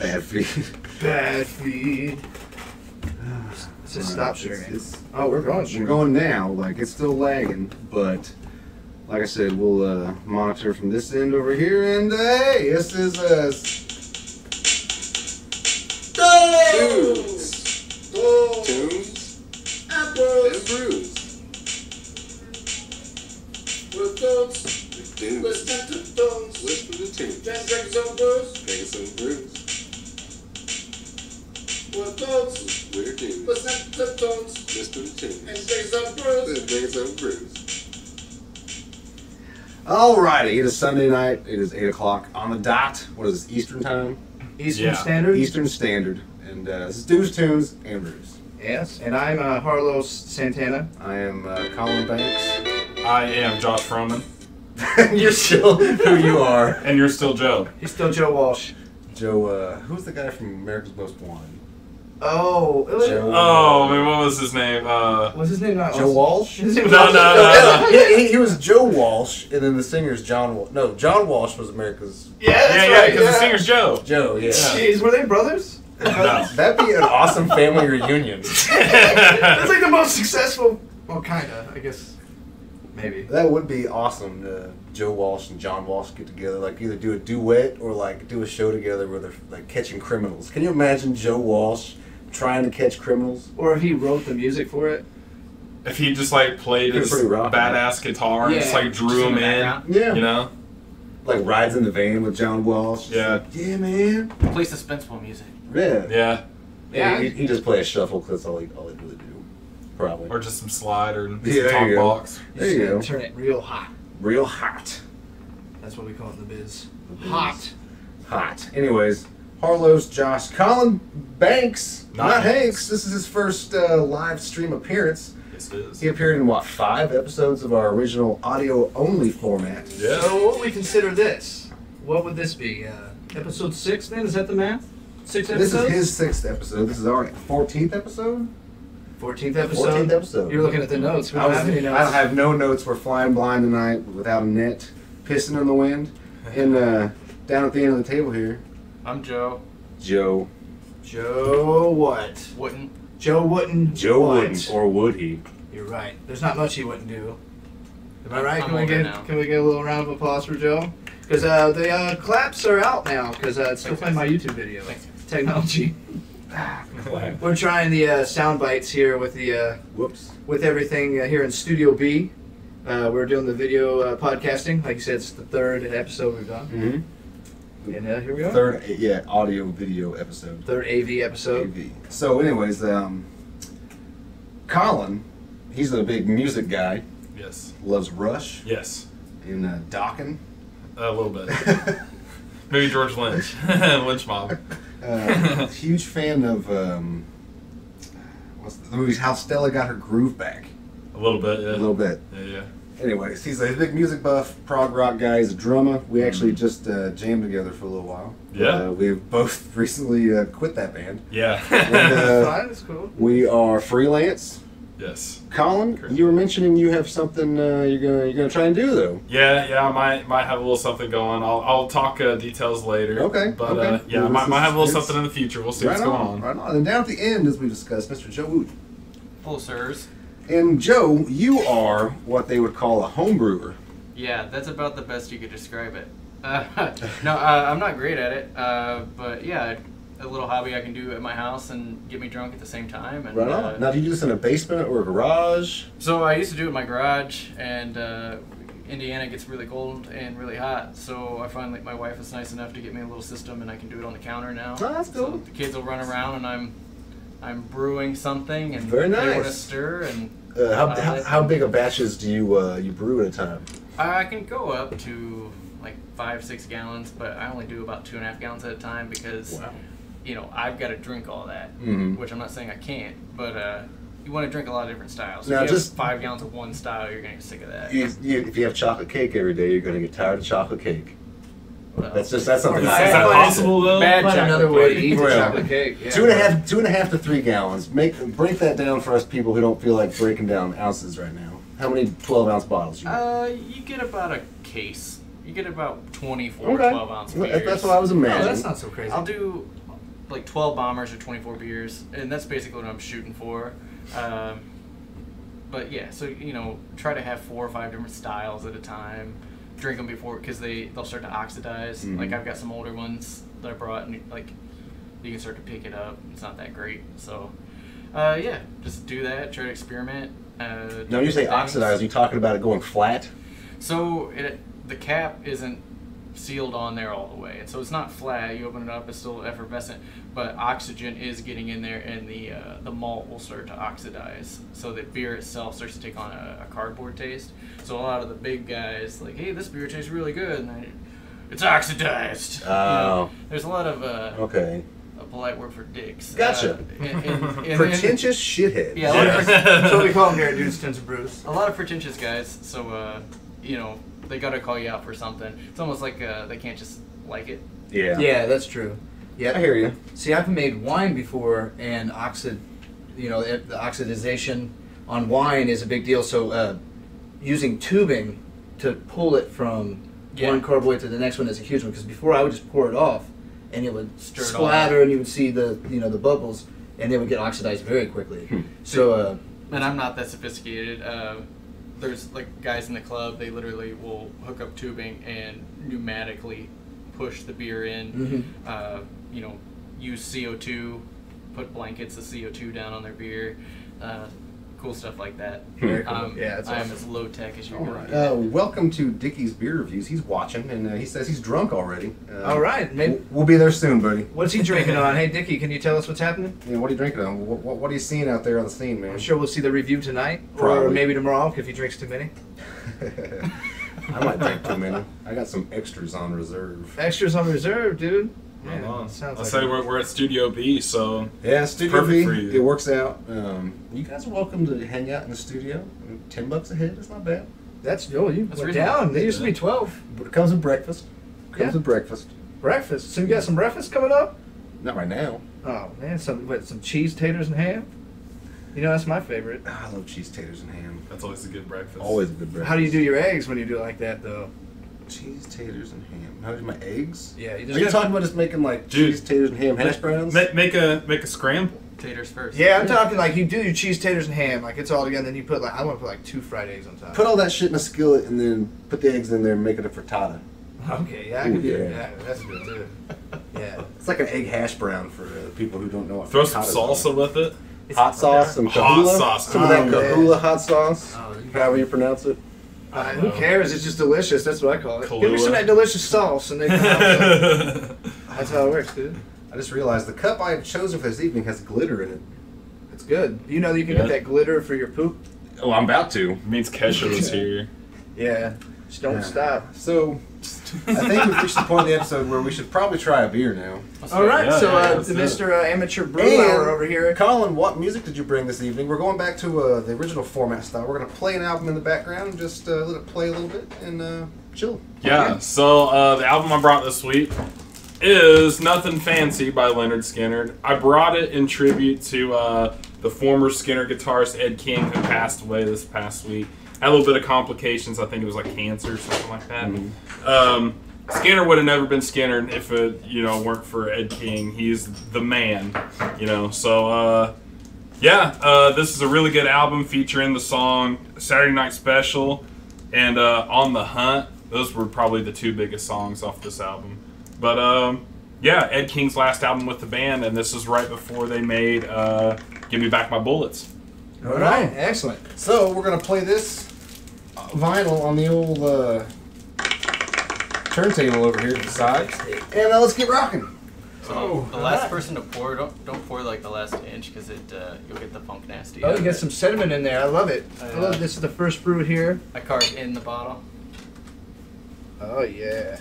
Bad feed. Bad feed. It's just stop sharing. Oh, we're going. We're going now. Like, it's still lagging, but like I said, we'll monitor from this end over here. And hey, this is Tunes and Brews. With those, With tunes. listen to those, Listen to tunes. just drink some brews. Drinking some brews. With those, With tunes. listen to those, Listen to tunes. and drink some brews. Drinking some brews. Alrighty, it is Sunday night. It is 8 o'clock on the dot. What is this, Eastern time? Eastern Standard. Eastern Standard. And this is Dude Tunes and Brews. Yes, and I'm Harlos Santana. I am Collin Banks. I am Josh Froman. You're still who you are. And you're still Joe. He's still Joe Walsh. Joe, who's the guy from America's Most Wanted? Oh, Joe. Oh, man, what was his name? what's his name? Not Joe Walsh? His name was No. Yeah, he was Joe Walsh, and then the singer's John Walsh. No, John Walsh was America's Yeah, that's Yeah, right. because the singer's Joe. Joe, yeah. Jeez, were they brothers? No. That'd be an awesome family reunion. That's like the most successful. Well, kinda, I guess. Maybe. That would be awesome. Joe Walsh and John Walsh get together, like either do a duet or like do a show together where they're like catching criminals. Can you imagine Joe Walsh trying to catch criminals? Or if he wrote the music for it. If he just like played his Pretty rock. badass guitar and just like drew him in, Yeah. you know? Like rides in the van with John Walsh. Yeah. Like, yeah, man. Play suspenseful music. Yeah. Yeah. Yeah. He just play a shuffle because that's all he'd really do. Probably. Or just some slide or some Yeah, there talk you go. box. There you go. Turn it real hot. Real hot. That's what we call it in the biz. biz. Hot. Hot. Anyways, Harlos, Josh, Collin Banks, not Hanks. This is his first live stream appearance. Yes, it is. He appeared in, 5 episodes of our original audio-only format? Yeah. So what would we consider this? What would this be? Episode 6 then? Is that the math? 6 episodes? This is his 6th episode. This is our 14th episode? 14th episode? 14th episode. You're looking at the notes. We I don't have any notes. I have no notes. We're flying blind tonight without a net, pissing in the wind. And down at the end of the table here, I'm Joe. Joe. Joe what? Wootten. Joe Wootten. Joe what? Wootten, or would he? You're right. There's not much he wouldn't do. Am I right? I'm Can we older get now. can we get a little round of applause for Joe? Because the claps are out now. Because it's still playing my YouTube video. Thanks. Technology. We're trying the sound bites here with the Whoops. with everything here in Studio B. We're doing the video podcasting. Like you said, it's the 3rd episode we've done. Mm-hmm. And here we are. Third, audio video episode. 3rd AV episode. AV. So, anyways, Collin, he's a big music guy. Yes. Loves Rush Yes. and Dokken. A little bit. Maybe George Lynch. Lynch mob. Huge fan of what's the movies? How Stella Got Her Groove Back. A little bit, yeah. A little bit. Yeah. Anyways, he's a big music buff, prog rock guy. He's a drummer. We actually just jammed together for a little while. Yeah. We've both recently quit that band. Yeah. And, Fine, that's cool. we are freelance. Yes. Colin, you were mentioning you have something you're gonna try and do though. Yeah, I might have a little something going. I'll talk details later. Okay, But okay. yeah, I Well, might have a little it's- something in the future. We'll see Right what's going on. Right on. And down at the end, as we discussed, Mr. Joe Wootten. Full sirs. And Joe, you are what they would call a homebrewer. Yeah, that's about the best you could describe it. No, I'm not great at it, but yeah, a little hobby I can do at my house and get me drunk at the same time. And, Right on. Now, do you do this in a basement or a garage? So I used to do it in my garage, and Indiana gets really cold and really hot, so I find like my wife is nice enough to get me a little system, and I can do it on the counter now. Oh, that's cool. So the kids will run around, and I'm brewing something, and Very they want to nice. stir. And How big of batches do you brew at a time? I can go up to like 5-6 gallons, but I only do about 2.5 gallons at a time because you know I've got to drink all that, which I'm not saying I can't, but you want to drink a lot of different styles. So Now, if you just- have 5 gallons of one style, you're gonna get sick of that. If you have chocolate cake every day, you're going to get tired of chocolate cake. Well, That's something. Is that possible though? Bad Find chocolate another way to cake. eat the Well, chocolate cake. Yeah. 2.5 to 3 gallons. Break that down for us people who don't feel like breaking down ounces right now. How many 12-ounce bottles you make? You get about a case. You get about 24 Okay. 12-ounce beers. That's what I was Oh, imagining. that's not so crazy. I'll do like 12 bombers or 24 beers, and that's basically what I'm shooting for. But yeah, so try to have 4 or 5 different styles at a time. Drink them before, because they'll start to oxidize. Mm-hmm. Like I've got some older ones that I brought, and like you can start to pick it up. It's not that great, so yeah, just do that. Try to experiment. Now, when you say oxidize, are you talking about it going flat? So the cap isn't sealed on there all the way, and so it's not flat. You open it up, it's still effervescent, but oxygen is getting in there, and the malt will start to oxidize. So the beer itself starts to take on a cardboard taste. So a lot of the big guys like, hey, this beer tastes really good, and it's oxidized. Oh. There's a lot of Okay. a polite word for dicks. Gotcha. And Pretentious shitheads. Yeah, That's what we call them here at Dude Brews. a lot of pretentious guys. So they gotta call you out for something. It's almost like they can't just like it. Yeah. Yeah, that's true. Yeah, I hear you. See, I've made wine before, and the oxidization on wine is a big deal. So using tubing to pull it from one carboy to the next one is a huge one. Because before I would just pour it off, and it would Stir it splatter, and you would see the the bubbles, and they would get oxidized very quickly. So And I'm not that sophisticated. There's like guys in the club, they literally will hook up tubing and pneumatically push the beer in. Use CO2, put blankets of CO2 down on their beer. Cool stuff like that. Very cool. Yeah, that's I'm awesome. as low tech as you All go. right. Welcome to Dickie's Beer Reviews. He's watching, and he says he's drunk already. All right, maybe. We'll be there soon, buddy. What's he drinking on? Hey, Dickie, can you tell us what's happening? Yeah, what are you drinking on? What are you seeing out there on the scene, man? I'm sure we'll see the review tonight, or Probably. maybe tomorrow if he drinks too many. I might drink too many. I got some extras on reserve. Extras on reserve, dude. Right Yeah, on. sounds I'll like say it. we're at Studio B, so Yeah, Studio perfect B. for you. It works out. You guys are welcome to hang out in the studio. $10 a head. It's not bad. That's you That's went reasonable. down. They used to be 12. But it comes with breakfast. Yeah. Breakfast. So you got some breakfast coming up? Not right now. Oh man, some cheese, taters, and ham. That's my favorite. I love cheese, taters, and ham. that's always a good breakfast. Always a good breakfast. How do you do your eggs when you do it like that, though? Cheese, taters, and ham. How do you do my eggs? Yeah, you Are just you gotta- talking about just making like Dude. cheese, taters, and ham hash browns? Make a scramble. Taters first. Yeah, I'm talking like you do your cheese, taters, and ham, like it's all together. Then you put I want to put like 2 fried eggs on top. Put all that shit in a skillet and then put the eggs in there and make it a frittata. Okay, yeah, I Ooh, can do yeah. it. Yeah, that's good too. Yeah. It's like an egg hash brown for people who don't know what Throw some frittatas salsa are. with it. Hot sauce, some Hot kahula. sauce. Some of that Oh, man. kahula hot sauce. Oh, However you pronounce it. Who cares? It's just delicious. That's what I call it. Give me Kahlua. some of that delicious sauce, and they come out. That's how it works, dude. I just realized the cup I have chosen for this evening has glitter in it. It's good. You know you can Yeah. get that glitter for your poop. Oh, I'm about to. Means Kesha was here. Yeah. Just don't stop. So, I think we've reached the point of the episode where we should probably try a beer now. All right, Yeah, so yeah, let's do Mr. Amateur Brewer over here. Colin, what music did you bring this evening? We're going back to the original format style. We're going to play an album in the background and just let it play a little bit and chill. Yeah, so the album I brought this week is Nuthin Fancy by Lynyrd Skynyrd. I brought it in tribute to the former Skynyrd guitarist Ed King, who passed away this past week. Had a little bit of complications. I think it was like cancer or something like that. Skynyrd would have never been Skynyrd if it weren't for Ed King. He's the man, So this is a really good album featuring the song Saturday Night Special and On the Hunt. Those were probably the 2 biggest songs off this album. But Ed King's last album with the band, and this is right before they made Give Me Back My Bullets. All right, excellent. So, we're going to play this vinyl on the old turntable over here to the side. And let's get rocking. So the last person to pour, don't pour like the last inch, because you'll get the funk nasty. Oh, you got some sediment in there. I love it. I love this. Is the first brew here. I carved in the bottle. Oh yeah.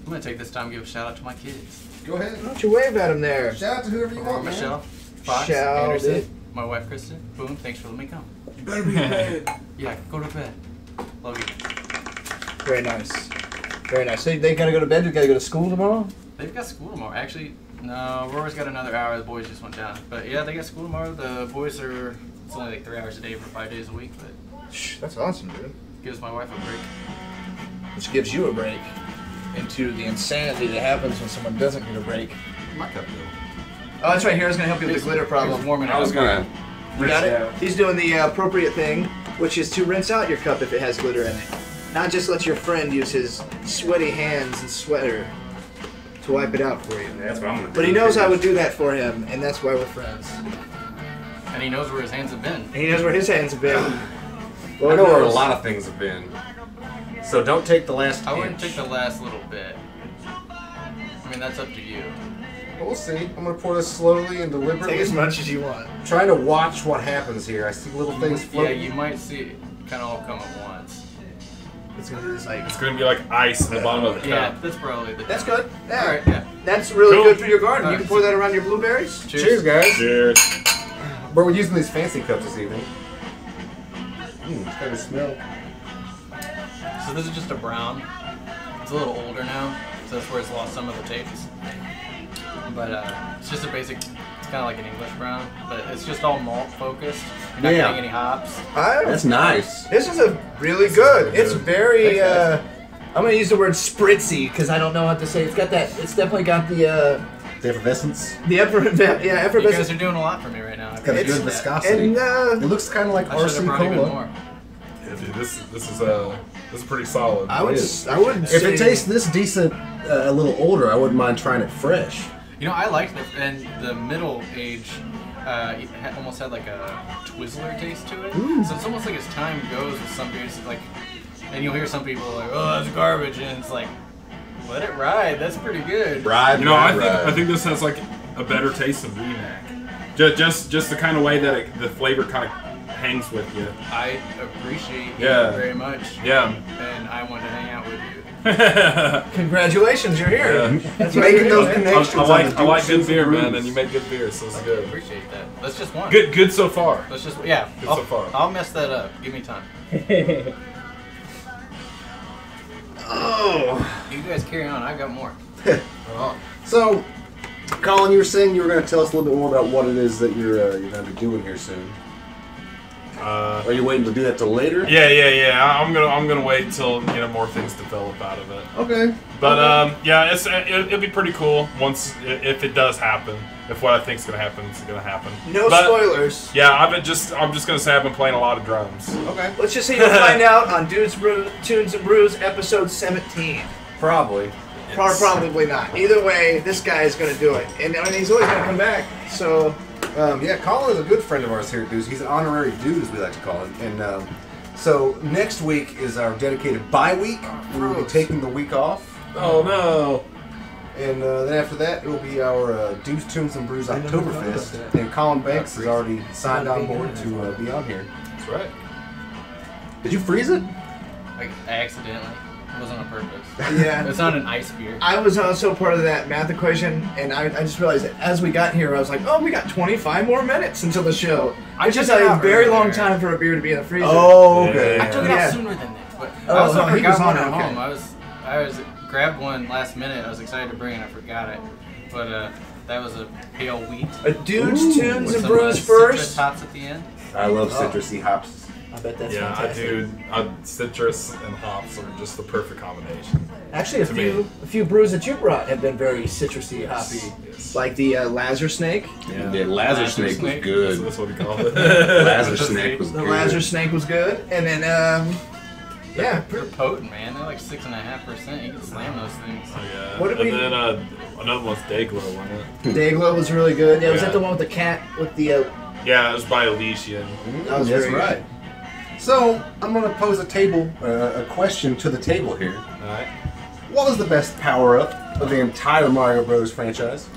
I'm gonna take this time to give a shout out to my kids. Go ahead. Why don't you wave at him there? Shout out to whoever you want, man. Michelle, Fox, Shout Anderson, it. my wife Kristen. Boom, thanks for letting me come. You better be in bed. Yeah, go to bed. Love you. Very nice. Very nice. So they gotta go to bed. They gotta go to school tomorrow. They've got school tomorrow. Actually, no, Rory's got another hour. The boys just went down. But yeah, they got school tomorrow. The boys are, it's only like 3 hours a day for 5 days a week, but Shh, that's awesome, dude. gives my wife a break. Which gives you a break. into the insanity that happens when someone doesn't get a break. My cup, though. Oh, that's right. Here, I was going to help you with the glitter problem. Warming I was gonna. You got Yeah. it? He's doing the appropriate thing, which is to rinse out your cup if it has glitter in it. Not just let your friend use his sweaty hands and sweater to wipe it out for you. That's what I'm gonna do. But he knows I would do that for him, and that's why we're friends. And he knows where his hands have been. And he knows where his hands have been. I know where a lot of things have been. So don't take the last I wouldn't inch. take the last little bit. I mean, that's up to you. We'll see. I'm gonna pour this slowly and deliberately. Take as much as you want. Trying to watch what happens here. I see little things Yeah, floating. you might see it kind of all come at once. It's gonna be this like. It's gonna be like ice in the bottom of the cup. Yeah, that's probably the. That's good. Yeah. All right. Yeah. That's really Cool. good for your garden. You Alright. can pour that around your blueberries. Cheers, guys. Cheers. We're using these fancy cups this evening. It's got a smell. So this is just a brown. It's a little older now, so that's where it's lost some of the taste. But it's just a basic. It's kind of like an English brown, but it's just all malt focused. You're not Yeah. getting any hops. That's nice. This is a really good. really It's good. very. Thanks, I'm gonna use the word spritzy because I don't know what to say. It's got that. It's definitely got the The effervescence. yeah, You guys effervescent. are doing a lot for me right now. I It's got a appreciate good that. viscosity. And It looks kind of like I should RC have brought even Cola. more. Yeah, dude, this is pretty solid. I would It is. say If it tastes this decent, a little older, I wouldn't mind trying it fresh. You know, I liked it, and the middle age almost had like a Twizzler taste to it. So it's almost like as time goes with some beers, it's like, and you'll hear some people like, "Oh, that's garbage," and it's like, let it ride. That's pretty good. Ride, You know, I think this has like a better taste than Remac. Just the kind of way that the flavor kind of hangs with you. I appreciate Yeah. you very much. Yeah. And I want to hang out with you. Congratulations, you're here. Yeah. That's why Making you're those here. connections. I on like the I like Dude good Geosh beer, Brews. man, and you make good beer, so it's I good. appreciate that. That's just one. Good so far. Let's just yeah. Good so far. I'll mess that up. Give me time. Oh. You guys carry on. I got more. So, Colin, you were saying you were going to tell us a little bit more about what it is that you're going to be doing here soon. Are you waiting to do that till later? Yeah. I'm gonna wait until more things develop out of it. Okay. But yeah, it'll be pretty cool once if it does happen. If what I think's gonna happen is gonna happen. No But, spoilers. Yeah, I'm just gonna say I've been playing a lot of drums. Okay. Let's just say you'll find out on Tunes and Brews episode 17. Probably. Probably not. Either way, this guy is going to do it, and he's always going to come back. So Yeah, Colin is a good friend of ours here at Dudes. He's an honorary dude, as we like to call him. And so next week is our dedicated bye week. We'll be taking the week off. Oh no! And then after that, it will be our Dudes, Tunes, and Brews Oktoberfest. And Collin Banks has already signed on board to be on here. That's right. Did you freeze it? Like accidentally. It wasn't on purpose. yeah, It's not an ice beer. I was also part of that math equation, and I just realized that as we got here, I was like, oh, we got 25 more minutes until the show. I It's just took it a out very long earlier. time for a beer to be in the freezer. Oh, okay. I took it Yeah. out sooner than that, but Oh, I also no, he forgot was one on at it, okay. home. I was grabbed one last minute. I was excited to bring it. I forgot it, but that was a pale wheat A Dude's Ooh, Tunes with and some Brews citrus first. hops at the end. I love Oh. citrusy hops. I bet that's Yeah, fantastic. citrus and hops are just the perfect combination. Actually, a few brews that you brought have been very citrusy, hoppy. Yes. Like the Lazar Snake. Yeah, Lazar Snake was Snake. good. That's what we call it. Lazar Snake was The good. Lazar Snake was good, and then yeah, They're potent, man. They're like 6.5%. You can slam those things. Oh, yeah. What did and we- then another one's Dayglow, wasn't it? Dayglow was really good. Yeah, was Yeah. that the one with the cat with the? Yeah, it was by Elysian. That was That's very right. So I'm going to pose a question to the table here. Alright. What was the best power-up of the entire Mario Bros. Franchise?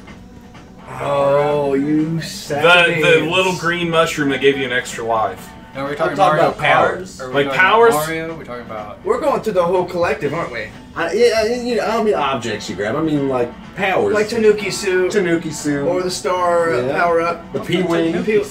Oh, you savage. The little green mushroom that gave you an extra life. No, we're talking talking Mario about Kart. powers. Or we're Like talking powers? About Mario. We're talking about. We're going through the whole collective, aren't we? I don't mean objects you grab. I mean like powers. Like Tanuki suit, Tanuki suit. or the star Yeah. power up. the P-Wing. Tanuki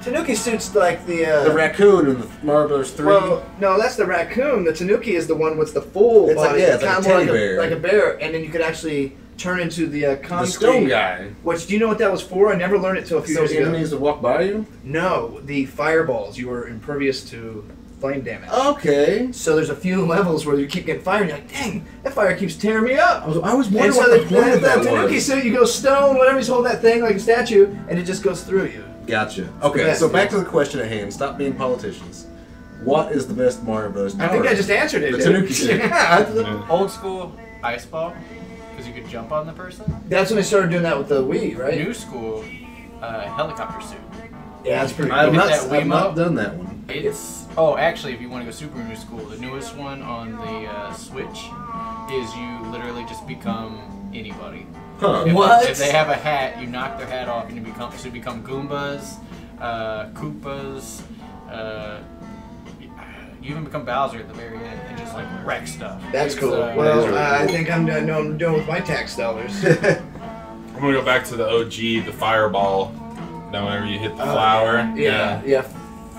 Tanuki suit's like the. The raccoon in the Mario Bros. 3. Well, no, that's the raccoon. The Tanuki is the one with the full It's like- body. yeah, it's like a kinda more teddy bear. like a bear, and then you could actually turn into the concrete. the stone guy. Which, do you know what that was for? I never learned it till a few So years ago. enemies would walk by you? No, the fireballs. You were impervious to flame damage. Okay. So there's a few levels where you keep getting fire, and you're like, dang, that fire keeps tearing me up. I was And wondering so what the point of that that Tanuki was. suit, you go stone, whatever, he's holding that thing like a statue, and it just goes through you. Gotcha. Okay, best, so back yeah. to the question at hand. Stop being politicians. What is the best Mario Bros. I think I just answered it. The dude. Tanuki suit. Yeah, Old school ice ball, because you could jump on the person. that's when they started doing that with the Wii, right? New school helicopter suit. Yeah, that's pretty I've cool. not, that I've not Wiimote? done that one. It's actually, if you want to go super new school, the newest one on the Switch is you literally just become anybody. Huh. What? If they have a hat, you knock their hat off and you become Goombas, Koopas. You even become Bowser at the very end and just like wreck stuff. That's It's, cool. that is Well, really I cool. think I'm doing what I'm doing with my tax dollars. I'm gonna go back to the OG, the fireball. Now whenever you hit the flower. Yeah.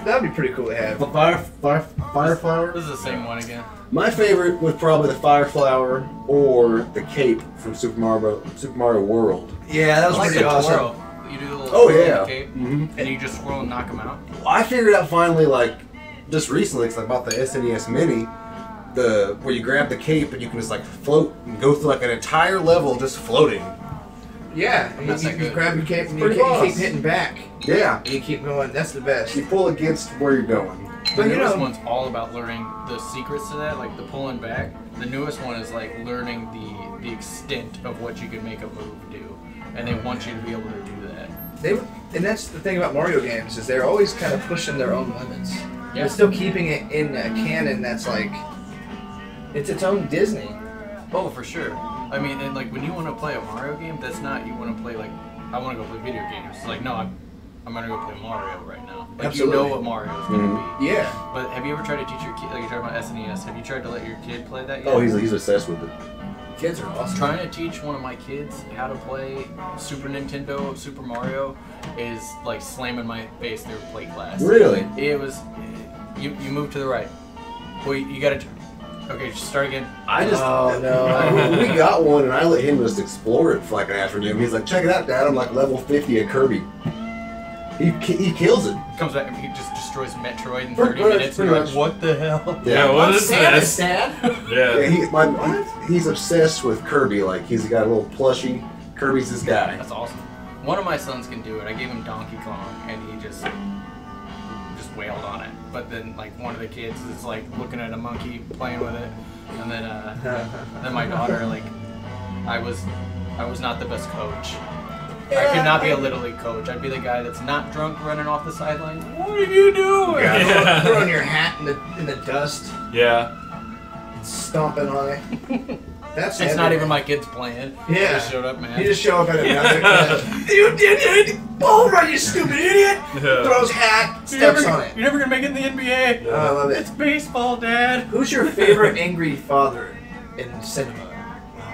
That'd be pretty cool to have. The fire flower. This is the same one again. My favorite was probably the fire flower or the cape from Super Mario World. Yeah, that was I like pretty the awesome. twirl. You do the little Oh, twirl in yeah. the cape, Mhm. and you just swirl and knock them out. I figured out finally, like, just recently, because I bought the SNES Mini, where you grab the cape and you can just like float and go through like an entire level just floating. Yeah, and That's you not good. grab your cape and you Pretty keep boss. hitting back. Yeah. And you keep going. That's the best. You pull against where you're going. But The you newest know, one's all about learning the secrets to that, like the pulling back. The newest one is like learning the extent of what you can make a move do, and they want you to be able to do that. and that's the thing about Mario games is they're always kind of pushing their own limits. Yeah. They're still keeping it in a canon that's like it's its own Disney. Oh, for sure. I mean, and like when you want to play a Mario game, that's not you want to play like I want to go play video games. It's like no, I'm gonna go play Mario right now. Like Absolutely. you know what Mario is gonna be. Yeah. But have you ever tried to teach your kid, like you're talking about SNES, have you tried to let your kid play that yet? Oh, he's obsessed with it. Kids are awesome. Trying to teach one of my kids how to play Super Nintendo Super Mario is like slamming my face through plate glass. Really? It was. You move to the right. Well, you gotta. Okay, just start again. I just Oh, no. we got one and I let him just explore it for like an afternoon. He's like, check it out, Dad. I'm like level 50 at Kirby. He kills it. Comes back and he just destroys Metroid in Pretty 30 much, minutes. pretty You're like, much. what the hell? Yeah, what is this? Sad. Yeah, Yeah. he's obsessed with Kirby. Like he's got a little plushie. Kirby's his guy. That's awesome. One of my sons can do it. I gave him Donkey Kong and he just wailed on it. But then like one of the kids is like looking at a monkey playing with it, and then my daughter like I was not the best coach. I could not be a Little League coach. I'd be the guy that's not drunk running off the sideline. What are you doing? Yeah. Throwing your hat in the dust, Yeah. stomping on it. That's It's not even my kids playing. Yeah. They just showed up, man. You just show up at another. You did ball run, you stupid idiot! Yeah. Throws hat, You're steps never, on it. you're never gonna make it in the NBA. Oh, I love It's it. baseball, Dad. Who's your favorite angry father in cinema?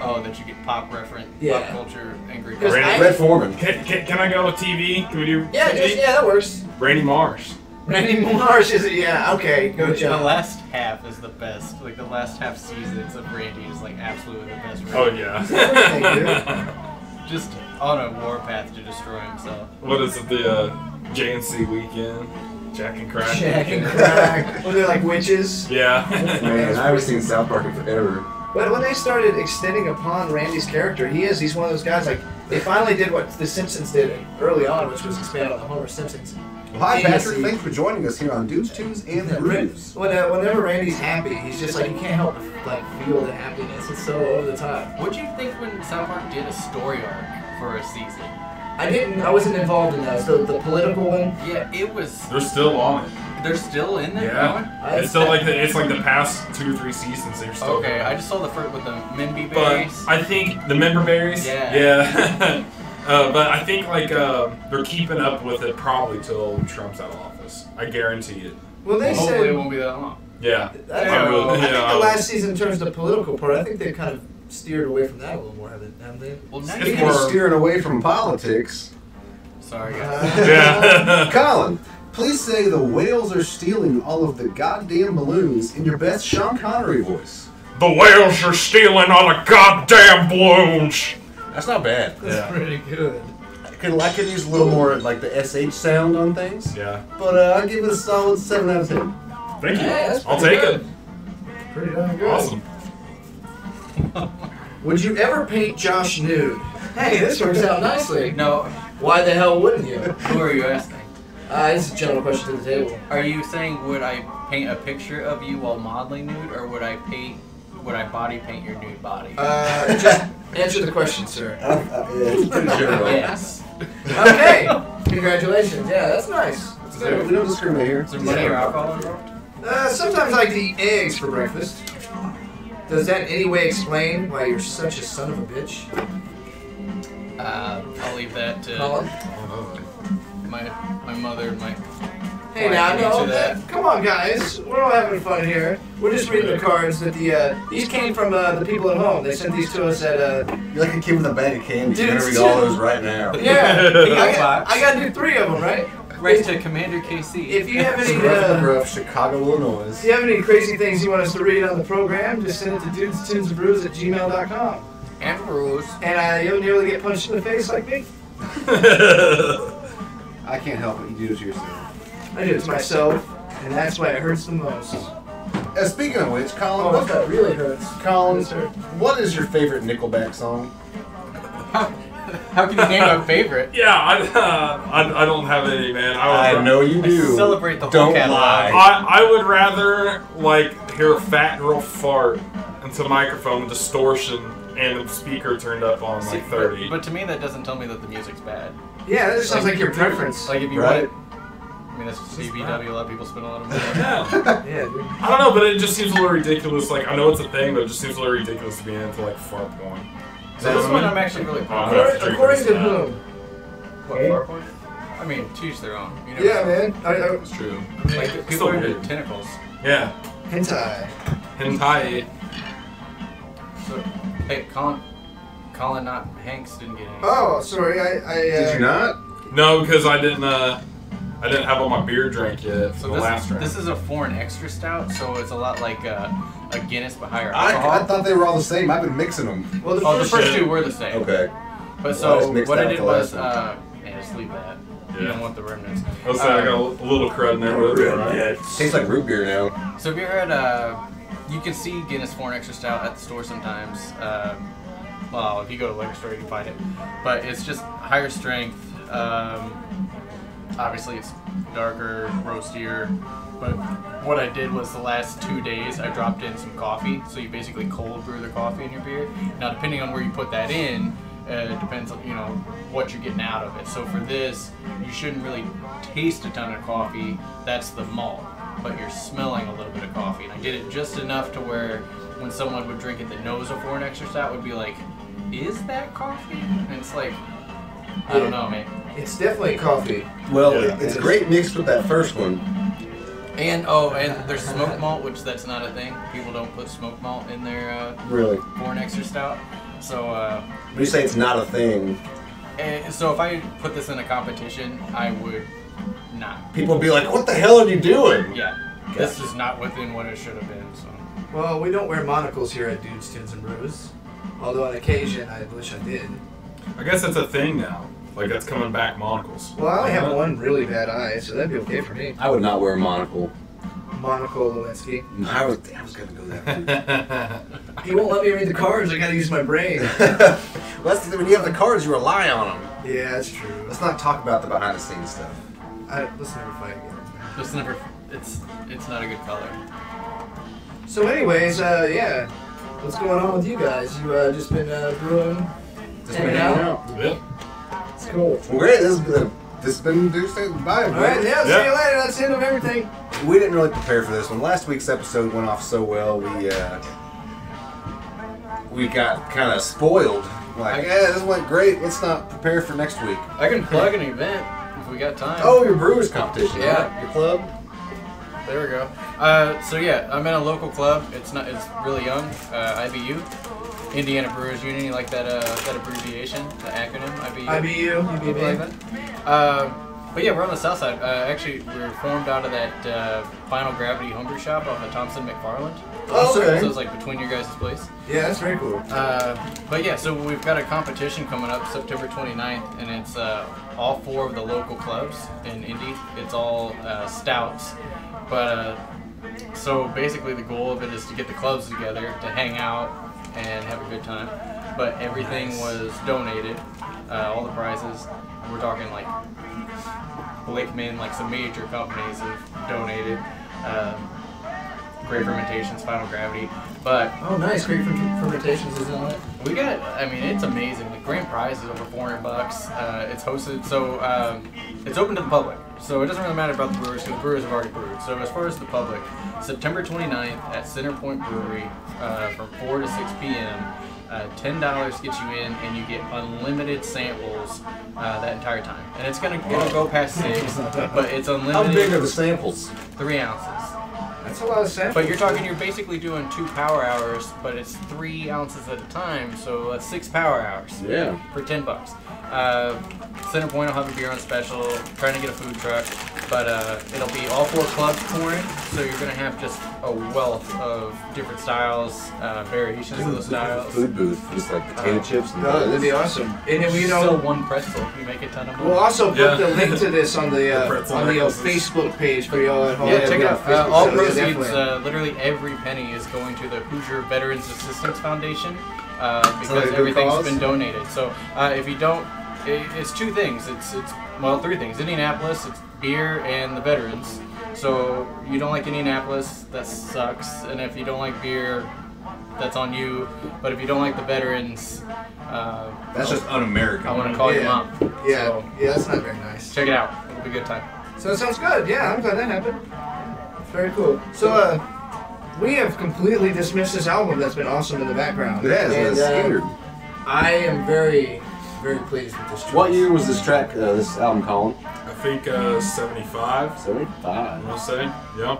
Oh, that you get pop reference, Yeah. pop culture, angry. Because Randy- Red Foreman. Can I go with TV? Can we do Yeah, TV? that works. Randy Marsh. Randy Marsh is okay, go The Joe. last half is the best. Like the last half seasons of Randy is like absolutely the best. Oh Randy. yeah. Just on a warpath to destroy himself. What is it? The JNC weekend? Jack and Crack. Jack and Crack. Were they like witches? Yeah. Man, I haven't seen South Park in forever. But when they started extending upon Randy's character, he's one of those guys, like, they finally did what The Simpsons did early on, which was expand on the Homer Simpsons. Well, hi, Idiocy. Patrick. Thanks for joining us here on Dudes, Tunes, and Brews. Whenever Randy's happy, he's just like, you can't help but like feel the happiness. It's so over the top. What'd you think when South Park did a story arc for a season? I wasn't involved in those. The political one. Yeah, it was. They're still on it. They're still in there. Yeah. It's still like it's like the past 2 or 3 seasons. They're still. Okay, going. I just saw the first with the Minby But berries. I think the member berries. Yeah. Yeah. But I think like they're keeping up with it probably till Trump's out of office. I guarantee it. Well, they Hopefully it said. won't be that long. Yeah. I Yeah, don't know. well, I think yeah. the last season, in terms of the political part, I think they've kind of steered away from that a little more, haven't they? Well, now It's you Speaking more- of steering away from politics, Sorry, guys. Yeah. Collin, please say the whales are stealing all of the goddamn balloons in your best Sean Connery voice. The whales are stealing all the goddamn balloons. That's not bad. Yeah. Pretty good. I could use a little more like the SH sound on things, Yeah. but I'd give it a solid 7 out of 10. Thank you. Hey, that's I'll pretty take good. it. Pretty darn good. Awesome. Would you ever paint Josh nude? Hey, this works out nicely. No. Why the hell wouldn't you? Who are you asking? This is a general question to the table. Are you saying would I paint a picture of you while modeling nude, or would I body paint your nude body? Just answer the question, sir. It's pretty general. Yes. Okay. Congratulations. Yeah, that's nice. That's good. We don't discriminate here. Is there money or alcohol involved? Sometimes I like to eat eggs for breakfast. Does that in any way explain why you're such a son of a bitch? I'll leave that to Collin? my mother, my. Hey Why now, can't you no, answer that? come on guys, we're all having fun here. We're just reading the cards that these came from the people at home. They sent these to us at You're like a kid with a bag of candy. Dude, You're gonna read all those right now. yeah, I got to do 3 of them, right? Right to Commander KC. If you have any Rough, Chicago, Illinois. if you have any crazy things you want us to read on the program, just send it to dudestunesandbrews@gmail.com. And Brews. And you'll nearly get punched in the face like me. I can't help it. You do it to yourself. I do it to myself, and that's why it hurts the most. Speaking of which, Colin, Oh, that really hurts. Colin, Yes, sir. what is your favorite Nickelback song? How can you name a favorite? Yeah, I don't have any, man. I know you do. Celebrate the whole Don't catalog. lie. I would rather like hear a fat girl fart into the microphone, distortion, and the speaker turned up on like 30. But to me, that doesn't tell me that the music's bad. Yeah, that just sounds like your preference. Like if you Right. want. I mean, that's CBW. A lot of people spend a lot of money. Yeah. Yeah, dude. I don't know, but it just seems a little ridiculous. Like I know it's a thing, but it just seems a little ridiculous to be into like fart porn. So this one I'm actually really proud Yeah. of. According to whom? What, far point? I mean, to each their own. You never Yeah, know. man. It's true. Like people Still are into weird. tentacles. Yeah. Hentai. Hentai. So, hey, Colin, not Hanks, didn't get any. Oh, sorry. Did you not? No, because I didn't have all my beer drank yet for So the last round. this is a foreign extra stout, so it's a lot like a Guinness but higher I alcohol. thought they were all the same. I've been mixing them. Well, The first shit. 2 were the same. Okay. But Well, I so just mixed what that I with did the was, last just leave that. Yeah. You don't want the remnants. I was saying I got a little crud in there, but it's alright. Tastes like root beer now. So if you're at you can see Guinness Foreign Extra Stout at the store sometimes. Well, if you go to a liquor store, you can find it. But it's just higher strength. Obviously, it's darker, roastier. But what I did was the last 2 days, I dropped in some coffee. So you basically cold brew the coffee in your beer. Now, depending on where you put that in, it depends on what you're getting out of it. So for this, you shouldn't really taste a ton of coffee. That's the malt, but you're smelling a little bit of coffee. And I did it just enough to where when someone would drink it that knows a foreign extra stout would be like, "Is that coffee?" And it's like, I don't know, man. it's definitely coffee. Well, Yeah. it's great mixed with that first one. And there's smoked malt, which that's not a thing. People don't put smoked malt in their Really. foreign extra stout. So When you say it's not a thing, so if I put this in a competition, I would not. people would be like, "What the hell are you doing?" Yeah, this is not within what it should have been. So Well, we don't wear monocles here at Dude, Tunes, and Brews. Although on occasion, I wish I did. I guess that's a thing now. Like that's coming back, monocles. Well, I only have one really bad eye, so that'd be okay for me. I would not wear a monocle. Monocle Lewinsky. I was gonna go that. He won't let me read the cards. I gotta use my brain. Well, that's when you have the cards, you rely on them. Yeah, that's true. Let's not talk about the behind the scenes stuff. Let's never fight again. just never. It's not a good color. So, anyways, yeah. What's going on with you guys? You just been brewing? Just Hanging been out? hanging out. Yeah. It's cool. Well, great. This has been Dude Bye. All right, yeah. See Yeah. you later. That's the end of everything. We didn't really prepare for this one. Last week's episode went off so well. We got kind of spoiled. Like, this went great. Let's not prepare for next week. I can plug an event if we got time. Oh, your Brewers competition. Yeah. Right? Your club. There we go. So yeah, I'm in a local club. It's really young. IBU, Indiana Brewers Union. You like that abbreviation, the acronym IBU? IBU. People like that. But yeah, we're on the south side. Actually, we're formed out of that Final Gravity homebrew shop off of Thompson McFarland. Oh, okay. So it's like between your guys' place. Yeah, that's very cool. But yeah, so we've got a competition coming up September 29th, and it's all 4 of the local clubs in Indy. It's all stouts, but So basically the goal of it is to get the clubs together, to hang out and have a good time. But everything was donated, all the prizes. We're talking like Blickman, like some major companies have donated. Great Fermentations, Final Gravity. But Oh, nice. Great Fermentations is on it. we got, I mean, it's amazing. The grand prize is over $400. It's hosted, so it's open to the public. So it doesn't really matter about the brewers, because the brewers have already brewed. So as far as the public, September 29th at Centerpoint Brewery from 4 to 6 p.m. $10 gets you in, and you get unlimited samples that entire time. And it'll go past 6, but it's unlimited. How big are the samples? 3 ounces. That's a lot of samples. But you're basically doing 2 power hours, but it's 3 ounces at a time, so that's 6 power hours. Yeah. For $10. Centerpoint will have a beer on special, trying to get a food truck, but it'll be all 4 clubs pouring, so you're going to have just a wealth of different styles, variations of the styles. Food booth, just like potato chips. And that'd be awesome. And then we Still 1 pretzel, you make a ton of them. we'll also put the link to this on the pretzel on the necklaces. Facebook page for y'all at home. Yeah, check it out. All proceeds, definitely. literally every penny is going to the Hoosier Veterans Assistance Foundation like a because good everything's cause? been donated. So if you don't, it's 2 things. It's 3 things. Indianapolis, it's beer, and the veterans. So you don't like Indianapolis, that sucks. And if you don't like beer, that's on you. But if you don't like the veterans, That's just un-American. I want to call you mom. Yeah, So yeah, that's not very nice. check it out. It'll be a good time. So that sounds good. Yeah, I'm glad that happened. Very cool. So we have completely dismissed this album that's been awesome in the background. It has, And, it's Skynyrd. I am very, very pleased with this choice. What year was this track, this album, Collin? I think 75. 75. I want to say. Yeah.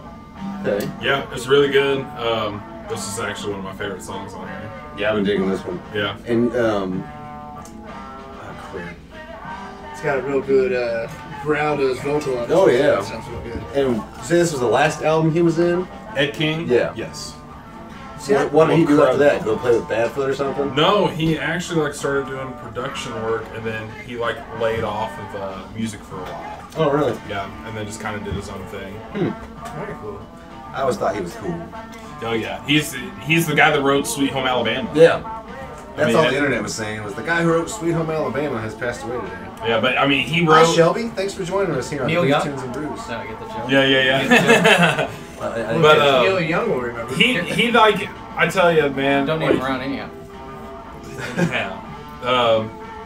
Okay. Yeah, it's really good. This is actually one of my favorite songs on here. Yeah, I've been digging this one. Yeah. And, crap. It's got a real good ground to his vocal on it. Oh, yeah. That sounds real good. And you say this was the last album he was in? Ed King? Yeah. Yes. See, What did he do after that? Incredible. Go play with Badfoot or something? No, he actually like started doing production work, and then he like laid off of music for a while. Oh, really? Yeah, and then just kind of did his own thing. Very cool. I always thought he was cool. Oh yeah, he's the guy that wrote Sweet Home Alabama. Yeah. That's mean, all that- the internet was saying, was the guy who wrote Sweet Home Alabama has passed away today. Yeah, but I mean he Hi, wrote. Shelby. Thanks for joining us here on Neil Brews, Young? Tunes, and Brews. So I get the joke. Yeah. But, Neil Young will remember. he like I tell you, man. Don't need like, him around anyhow.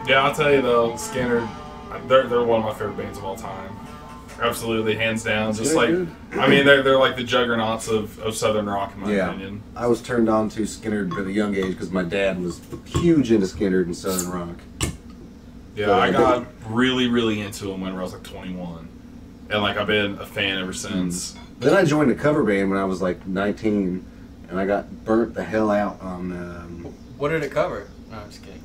Yeah, I'll tell you though, Skynyrd, they're one of my favorite bands of all time. Absolutely, hands down. Just Good, like, dude. I mean, they're like the juggernauts of Southern rock, in my Yeah. opinion. I was turned on to Skynyrd at a young age because my dad was huge into Skynyrd and Southern rock. Yeah, I got really, really into them when I was like 21, and like I've been a fan ever since. Then I joined a cover band when I was like 19, and I got burnt the hell out on. What did it cover? No, I'm just kidding.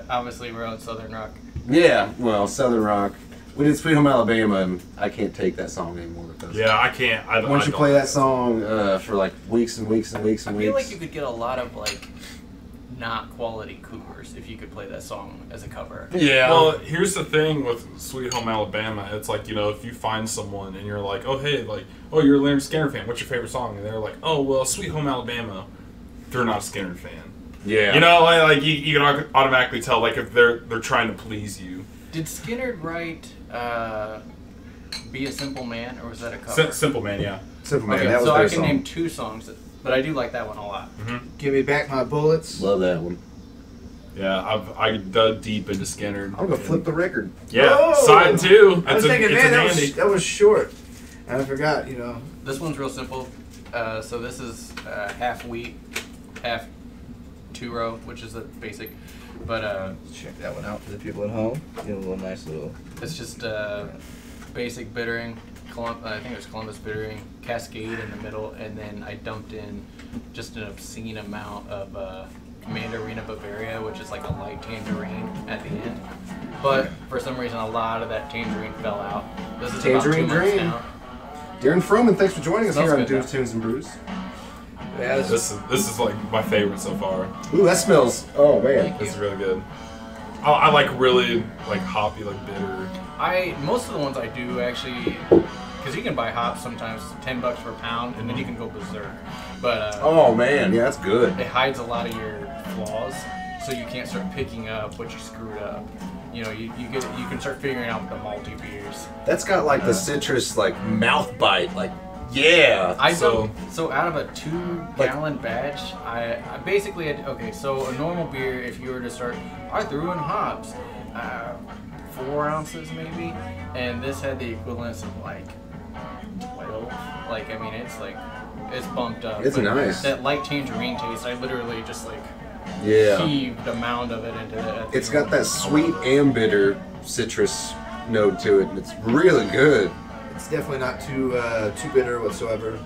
Obviously, we're on Southern Rock. Yeah, well, Southern rock. We did Sweet Home Alabama, and I can't take that song anymore. Because Yeah, I can't. once you play that song for like weeks and weeks and weeks and I weeks. feel like you could get a lot of like not quality cougars if you could play that song as a cover. Yeah. Well, here's the thing with Sweet Home Alabama. It's like, you know, if you find someone and you're like, oh, hey, like, oh, you're a Lynyrd Skynyrd fan. What's your favorite song? And they're like, oh, well, Sweet Home Alabama. They're not a Skynyrd fan. yeah. You know, like you can automatically tell, like, if they're trying to please you. Did Skynyrd write "Be a Simple Man" or was that a cover? Simple Man, yeah. Simple Man. Okay, That was so their I can song. name 2 songs, but I do like that one a lot. Give me back my bullets. Love that one. Yeah, I dug deep into Skynyrd. I'm gonna flip the record. Yeah, Oh! side 2. I was thinking, it's man, a that dandy. was short. And I forgot, you know. This one's real simple. So this is half wheat, half 2-row, which is the basic. But Check that one out for the people at home. Get a little nice little. it's just basic bittering. I think it was Columbus bittering, Cascade in the middle, and then I dumped in just an obscene amount of Mandarina Bavaria, which is like a light tangerine at the end. But for some reason, a lot of that tangerine fell out. This is about 2 Tangerine months Dream. now. Darren Froman, thanks for joining us Smells here on good, Dude, though. Tunes, and Brews. Yeah, This is like my favorite so far. Ooh, that smells. Oh man. Thank This is you. really good. I like really like hoppy, like bitter. Most of the ones I do actually because you can buy hops sometimes $10 for a pound, and then you can go berserk. But oh man, yeah, that's good. it hides a lot of your flaws, so you can't start picking up what you screwed up. You know, you can start figuring out the malty beers. That's got like the citrus like mouth bite, like yeah. So out of a 2-gallon batch, I basically had, okay. So a normal beer, if you were to start, I threw in hops, 4 ounces maybe, and this had the equivalence of like 12. Like I mean, it's bumped up. It's nice. That light tangerine taste, I literally just like heaved a mound of it into it. It's got that sweet and bitter citrus note to it, and it's really good. It's definitely not too bitter whatsoever.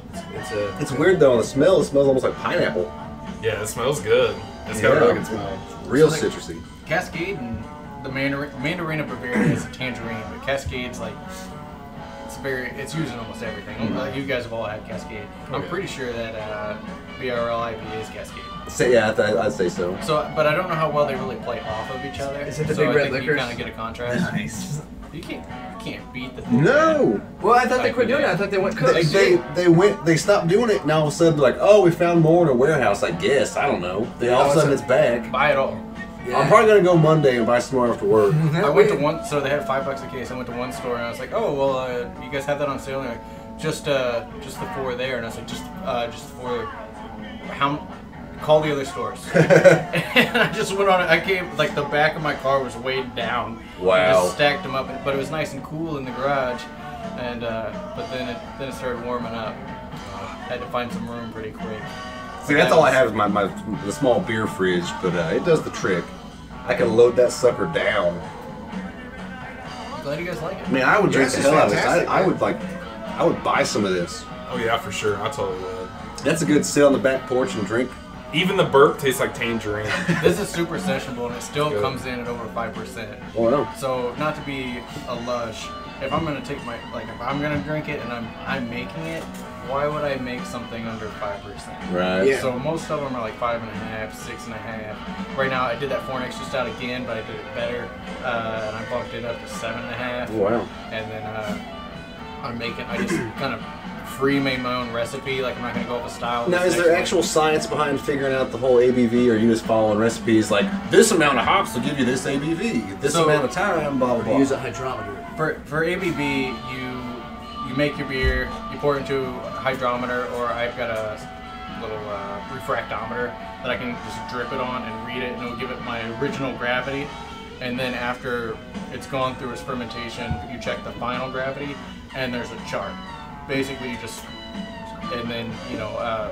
It's weird though. On the smell, it smells almost like pineapple. Yeah, it smells good. It's got a really good smell. Real So, like, citrusy. Cascade and the Mandarin of Bavaria is a tangerine, but Cascade's like it's used in almost everything. Like you guys have all had Cascade. I'm pretty sure that BRL IPA is Cascade. Yeah, I'd say so. So, but I don't know how well they really play off of each other. Is it the so big I red think liquors? You kind of get a contrast. Nice. You can't beat the. No. Well, I thought they quit doing it. I thought they went cooks. They stopped doing it, and all of a sudden they're like, oh, we found more in a warehouse. I guess I don't know. Then all of a sudden it's back. Buy it all. Yeah. I'm probably gonna go Monday and buy some more after work. I went to one, so they had $5 a case. I went to one store and I was like, "Oh, well, you guys have that on sale?" And they're like, just the 4 there, and I was like, just the 4. How? Call the other stores. And I just went on it. I came like the back of my car was weighed down. Wow. I just stacked them up, but it was nice and cool in the garage. And but then it started warming up. Had to find some room pretty quick. See, that's all I have is the small beer fridge, but it does the trick. I can load that sucker down. I'm glad you guys like it. I mean, I would drink Yes, the it's hell out of this. fantastic, I would buy some of this. Oh yeah, for sure. I totally would. That's a good sit on the back porch and drink. Even the burp tastes like tangerine. This is super sessionable, and it still Good. comes in at over 5%. Oh no. So not to be a lush, if I'm gonna take if I'm gonna drink it and I'm making it, why would I make something under 5%? Right. Yeah. So most of them are like 5.5, 6.5. Right now I did that 4 extra stout again, but I did it better, and I bumped it up to 7.5. Wow. And then I just kind of free made my own recipe. Like I'm not gonna go off a style. Now, is there actual science behind figuring out the whole ABV, or are you just following recipes like this amount of hops will give you this ABV, this amount of time, blah blah blah? Use a hydrometer. For ABV, you make your beer, you pour it into a hydrometer, or I've got a little refractometer that I can just drip it on and read it, and it'll give it my original gravity. And then after it's gone through its fermentation, you check the final gravity, and there's a chart. Basically, you just, and then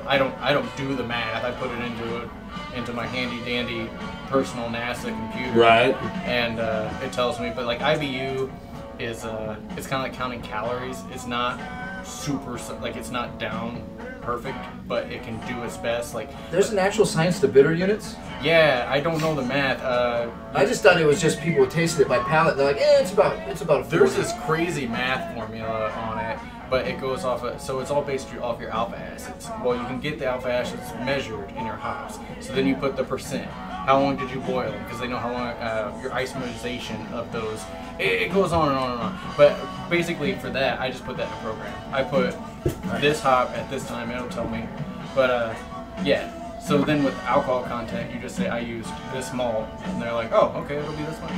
I don't do the math. I put it into my handy dandy personal NASA computer. Right. And it tells me, but like IBU is it's kind of like counting calories. It's not super, like it's not down perfect, but it can do its best. Like There's an actual science to bitter units. yeah, I don't know the math. I just thought it was just people tasted it by palate. They're like, it's about a 40. There's this crazy math formula on it, but it goes off so it's all based off your alpha acids. Well, you can get the alpha acids measured in your hops. So then you put the percent. How long did you boil them? Because they know how long your isomerization of those. It goes on and on and on. But basically for that, I just put that in a program. I put this hop at this time, it'll tell me. But yeah. So then with alcohol content, you just say I used this malt, and they're like, oh, okay, it'll be this much.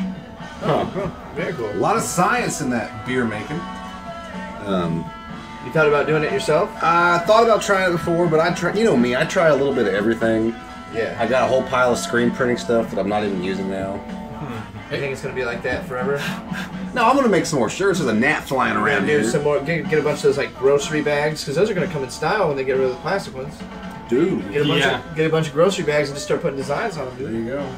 Oh, cool. Very cool. A lot of science in that beer making. You thought about doing it yourself? I thought about trying it before, but I try a little bit of everything. Yeah. I got a whole pile of screen printing stuff that I'm not even using now. You think it's gonna be like that forever? No, I'm gonna make some more shirts. There's a gnat flying around Do here. some more. Get a bunch of those like grocery bags, because those are gonna come in style when they get rid of the plastic ones. Dude. Get a bunch of grocery bags and just start putting designs on them, There dude. you go.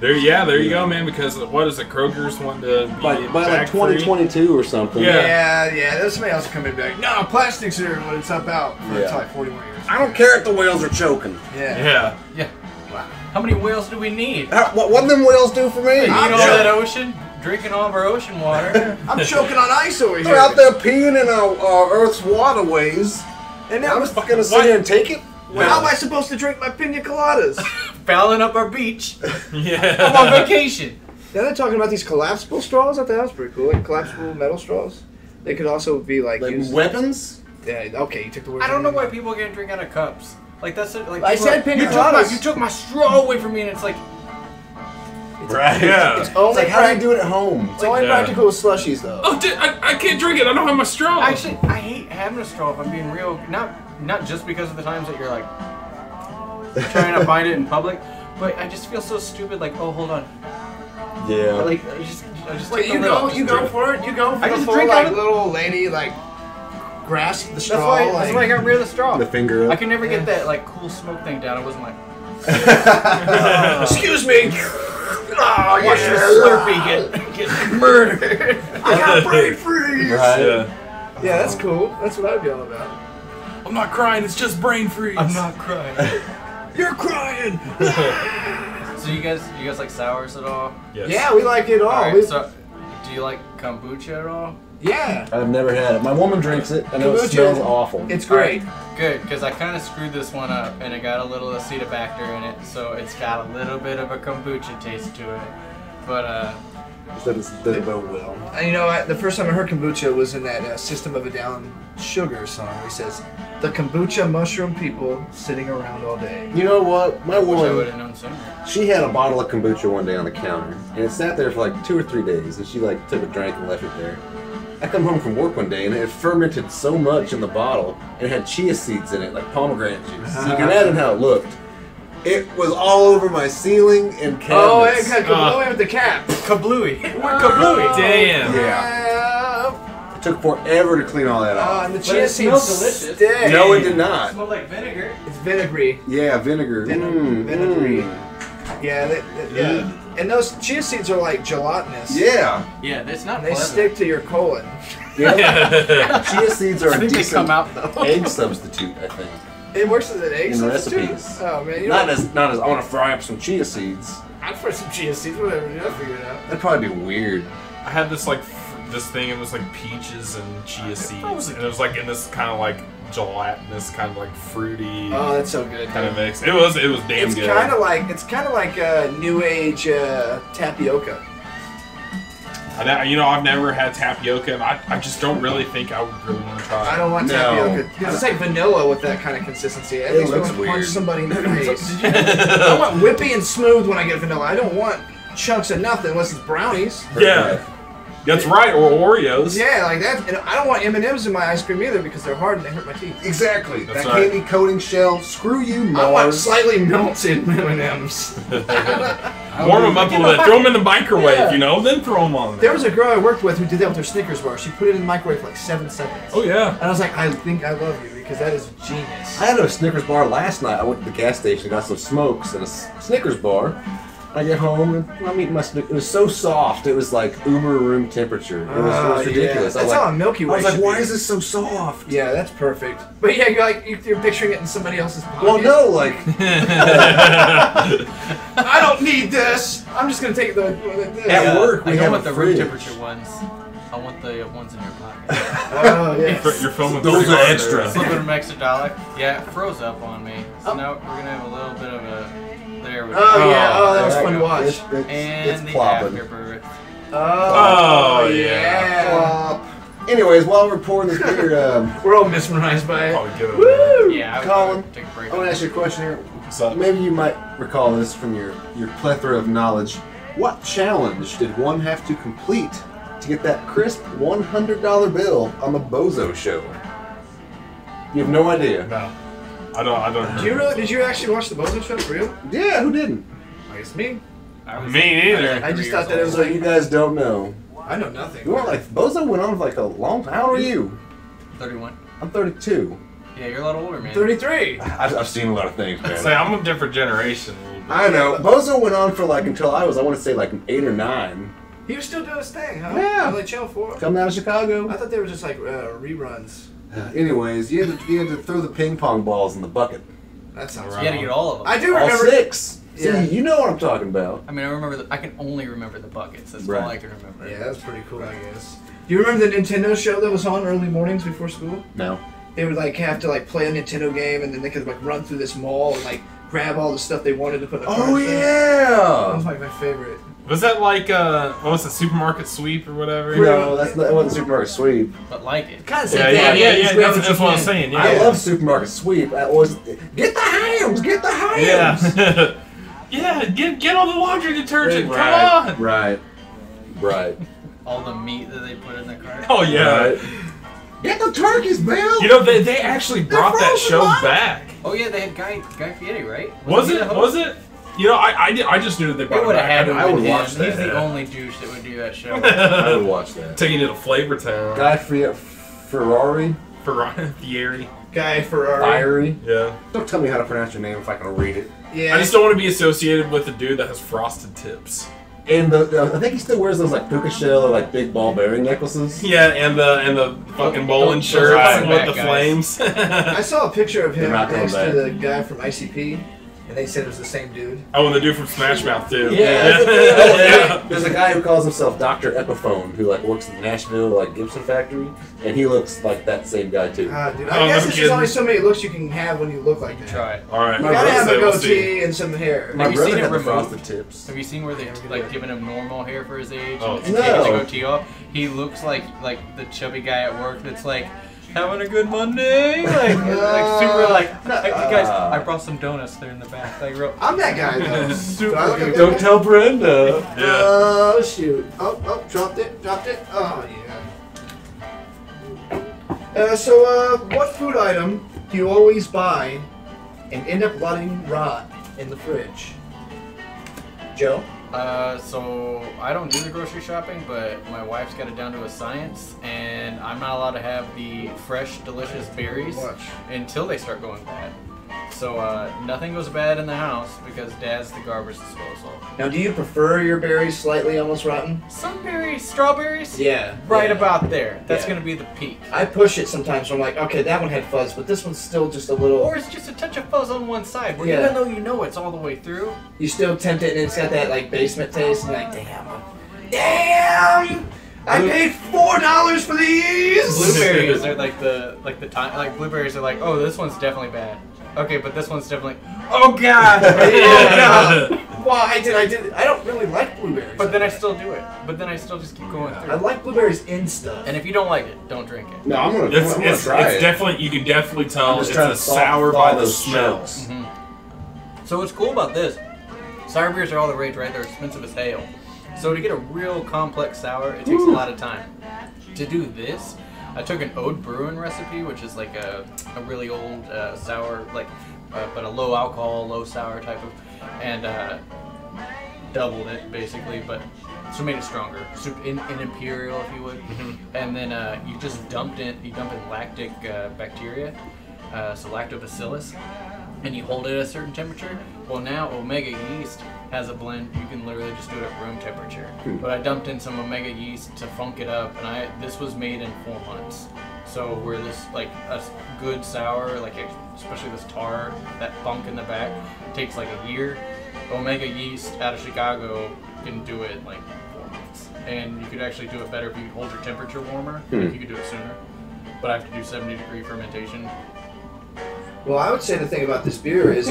There you go, man. Because what is it? Kroger's wanting to be By like bag-free? 2022 or something. Yeah. Yeah. There's somebody else come in and be like, no, plastics are when it's up out for Yeah. like 40 more years. I don't care if the whales are choking. Yeah. Yeah. Wow. How many whales do we need? What them whales do for me? Eat all that ocean, drinking all of our ocean water. I'm choking on ice over here. They're out there peeing in our Earth's waterways, and I'm just gonna sit here and take it. How am I supposed to drink my pina coladas? Fouling up our beach. Yeah. I'm on vacation. Now they're talking about these collapsible straws. I thought that was pretty cool. Like collapsible metal straws. They could also be like used. weapons. Yeah. Okay, you took the word. I don't know why people get drink out of cups. Like that's it. Like I said pina you coladas. took my straw away from me, and it's like Right. Yeah. It's only It's like, how do you do it at home? It's only Yeah. practical with slushies, though. Oh, I can't drink it. I don't have my straw. actually I hate having a straw. If I'm being real, not just because of the times that you're like trying to find it in public, but I just feel so stupid. Like, oh, hold on. Yeah. Like I just Wait, take you the lid go, off. you go for it. You go for I the just full drink like out of- little old lady like grasp the That's straw. why like, I got rid of the straw. The finger I up. could never get that like cool smoke thing down. I wasn't like, Excuse me. Oh, watch yeah. this Slurpee get murdered. I got brain freeze. Right. Yeah. Yeah, that's cool. That's what I'd be all about. I'm not crying. It's just brain freeze. I'm not crying. You're crying. So you guys like sours at all? Yes. Yeah, we like it all. Alright, so do you like kombucha at all? Yeah, I've never had it. My woman drinks it. I know it Kombucha. smells awful. it's great. Good, because I kind of screwed this one up, and it got a little acetobacter in it, so it's got a little bit of a kombucha taste to it. But Doesn't bode well. And you know what? The first time I heard kombucha was in that System of a Down Sugar song where he says, "The kombucha mushroom people sitting around all day." You know what? My I wish I would woman, have known sooner. she had a bottle of kombucha one day on the counter, and it sat there for like 2 or 3 days, and she like took a drink and left it there. I come home from work one day, and it had fermented so much in the bottle, and it had chia seeds in it, like pomegranate juice. So you can imagine how it looked. It was all over my ceiling and cabinets. Oh, it got kablooey with the cap. Kablooey. We're kablooey. Damn. Yeah. It took forever to clean all that Oh, off. and the But chia it seeds smells delicious. stay. No, it did not. Smelled like vinegar. It's vinegary. Yeah, vinegar. Vinegary. Yeah, yeah. And those chia seeds are like gelatinous. Yeah. Yeah, that's not And they pleasant. stick to your colon. Yeah. Chia seeds are I a think they decent come out though. egg substitute, I think. It works as an egg In substitute? recipes. Oh man, you Not know, as I want to fry up some chia seeds. I'd for some chia seeds, whatever. Dude, I'll figure it out. That'd probably be weird. I had this like this thing. It was like peaches and chia seeds, and it was like in this kind of like gelatinous, kind of like fruity Oh, that's so good. kind of mix. It was damn It's good. kind of like new age tapioca. I've never had tapioca, and I just don't really think I would really want to try it. I don't want No. tapioca because it's like vanilla with that kind of consistency. At It least looks I want to punch weird. somebody in the face. I want whippy and smooth when I get vanilla. I don't want chunks of nothing unless it's brownies. Yeah, that's right. Or Oreos. Yeah, like that. And I don't want M&Ms in my ice cream either because they're hard and they hurt my teeth. Exactly. That's that right. candy coating shell. Screw you, I want Mars. slightly melted M&Ms. Warm them up a little bit. Throw them in the microwave, Yeah. then throw them on There there. was a girl I worked with who did that with her Snickers bar. She put it in the microwave for like 7 seconds. Oh yeah. And I was like, I think I love you because that is genius. I had a Snickers bar last night. I went to the gas station, got some smokes and a Snickers bar. I get home and I'm eating my Snickers. It was so soft. It was like Uber room temperature. It was ridiculous. Yeah. I was That's how like, a Milky Way I was like, should why be. is this so soft? Yeah, that's perfect. But yeah, you're picturing it in somebody else's pocket. Well, no, like I don't need this. I'm just gonna take the this. At work, I we don't have want a the room fridge. temperature ones. I want the ones in your pocket. Oh yeah. You're filming. Those three are hours extra. there. Slip an extra dollar. Yeah, it froze up on me. So now we're gonna have a little bit of a. There we go. Oh yeah. Oh, that was There fun we to go. watch. And It's the plopping. afterbirth. Oh, Oh, yeah. Plop. Anyways, while we're pouring this beer, We're all mesmerized by it. Probably give it. Woo! Yeah, I would Colin, take a break. I want to ask you a question here. So, Maybe you might recall this from your plethora of knowledge. What challenge did one have to complete to get that crisp $100 bill on the Bozo Show? You have no idea. no, I don't. Did you really? Did you actually watch the Bozo Show for real? Yeah, who didn't? I guess me. Me neither. I just thought that it was So you like guys don't know. I know nothing. You weren't like Bozo went on for like a long time. How old are you? 31. I'm 32. Yeah, you're a lot older, man. 33. I've seen a lot of things, man. Say I'm a different generation. A little bit. I know. Bozo went on for like until I want to say like 8 or 9. He was still doing his thing, huh? Yeah. On like Channel 4. Coming out of I Chicago. thought they were just like reruns. Anyways, you had to throw the ping pong balls in the bucket. That sounds You gotta get all of them. I do All remember. 6. Yeah. See, you know what I'm talking about. I mean, I remember. I can only remember the buckets. That's Right. all I can remember. Yeah, that's pretty cool, I guess. Do you remember the Nintendo show that was on early mornings before school? No. They would like have to like play a Nintendo game and then they could like run through this mall and like grab all the stuff they wanted to put in the Oh cart. That was yeah. like my favorite. Was that like what was it, supermarket sweep or whatever? No, that wasn't supermarket sweep. But like it. Kind of Yeah, that's what I'm saying. Yeah. I love supermarket sweep. I always get the hams, get the hams. Yeah. Yeah, get all the laundry detergent. Right, Come on. Right. All the meat that they put in the cart. Oh yeah. Right. Get the turkeys, Bill. You know they actually brought that show back. Oh yeah, they had Guy Fieri, right? Was it? You know, I just knew that they It brought would it have back. had to I have would been watch him. that. He's the only douche that would do that show. I would watch that. Taking it to Flavor Town. Guy Fieri. Fieri. Guy Ferrari. Fiery. Yeah. Don't tell me how to pronounce your name if I can read it. Yeah. I just don't want to be associated with the dude that has frosted tips. And I think he still wears those like puka shell or like big ball bearing necklaces. Yeah, and the fucking bowling those shirts are with the guys. flames. I saw a picture of him They're not going next back. to the guy from ICP, and they said it was the same dude. Oh, and the dude from Smash Mouth too. Yeah. There's a guy who calls himself Dr. Epiphone who like works at the Nashville like Gibson factory, and he looks like that same guy too. Dude, Oh, I guess no there's just kidding. only so many looks you can have when you look like that. Try it. All right. You gotta have a We'll see. goatee and some hair. My Have you brother seen it had the removed? frosted tips. Have you seen where they like giving him normal hair for his age? Oh, and taking no. the goatee off? He looks like the chubby guy at work that's like having a good Monday, like super like. Hey, guys, I brought some donuts there in the back. Like, I'm that guy though. super I look good. like Don't tell Brenda. Yeah. Oh shoot! Oh, dropped it. Oh yeah. So what food item do you always buy and end up letting rot in the fridge? Joe? So I don't do the grocery shopping, but my wife's got it down to a science, and I'm not allowed to have the fresh, delicious berries until they start going bad. So nothing goes bad in the house because Dad's the garbage disposal. Now, do you prefer your berries slightly almost rotten? Some berries, strawberries, Yeah. right yeah. about there. That's Yeah. gonna be the peak. I push it sometimes. So I'm like, okay, that one had fuzz, but this one's still just a little. Or it's just a touch of fuzz on one side, where Yeah. even though you know it's all the way through, You still tempt it, and it's got that like basement taste, and you're like, damn! I paid $4 for these. blueberries are like blueberries are like, oh, this one's definitely bad. Okay, but this one's definitely, oh god, oh god. Why did I do it? I don't really like blueberries. But then I still do it. But then I still just keep going I through. like blueberries in stuff. And if you don't like it, don't drink it. No, I'm gonna It's try it. definitely, you can definitely tell I'm just it's trying a to sour solve by all the those smells. shells. So what's cool about this, sour beers are all the rage, right? They're expensive as hell. So to get a real complex sour, it takes a lot of time. To do this, I took an old brewing recipe, which is like a really old sour, like but a low alcohol, low sour type of, and doubled it basically, but so made it stronger, in imperial if you would, and then you just dump in lactic bacteria, so lactobacillus, and you hold it at a certain temperature. Well, now Omega yeast has a blend. You can literally just do it at room temperature. But I dumped in some Omega yeast to funk it up, and this was made in 4 months. So where this like a good sour, like especially this tar, that funk in the back, takes like a year. Omega yeast out of Chicago can do it in like 4 months, and you could actually do it better if you hold your temperature warmer. You could do it sooner, but I have to do 70-degree fermentation. Well, I would say the thing about this beer is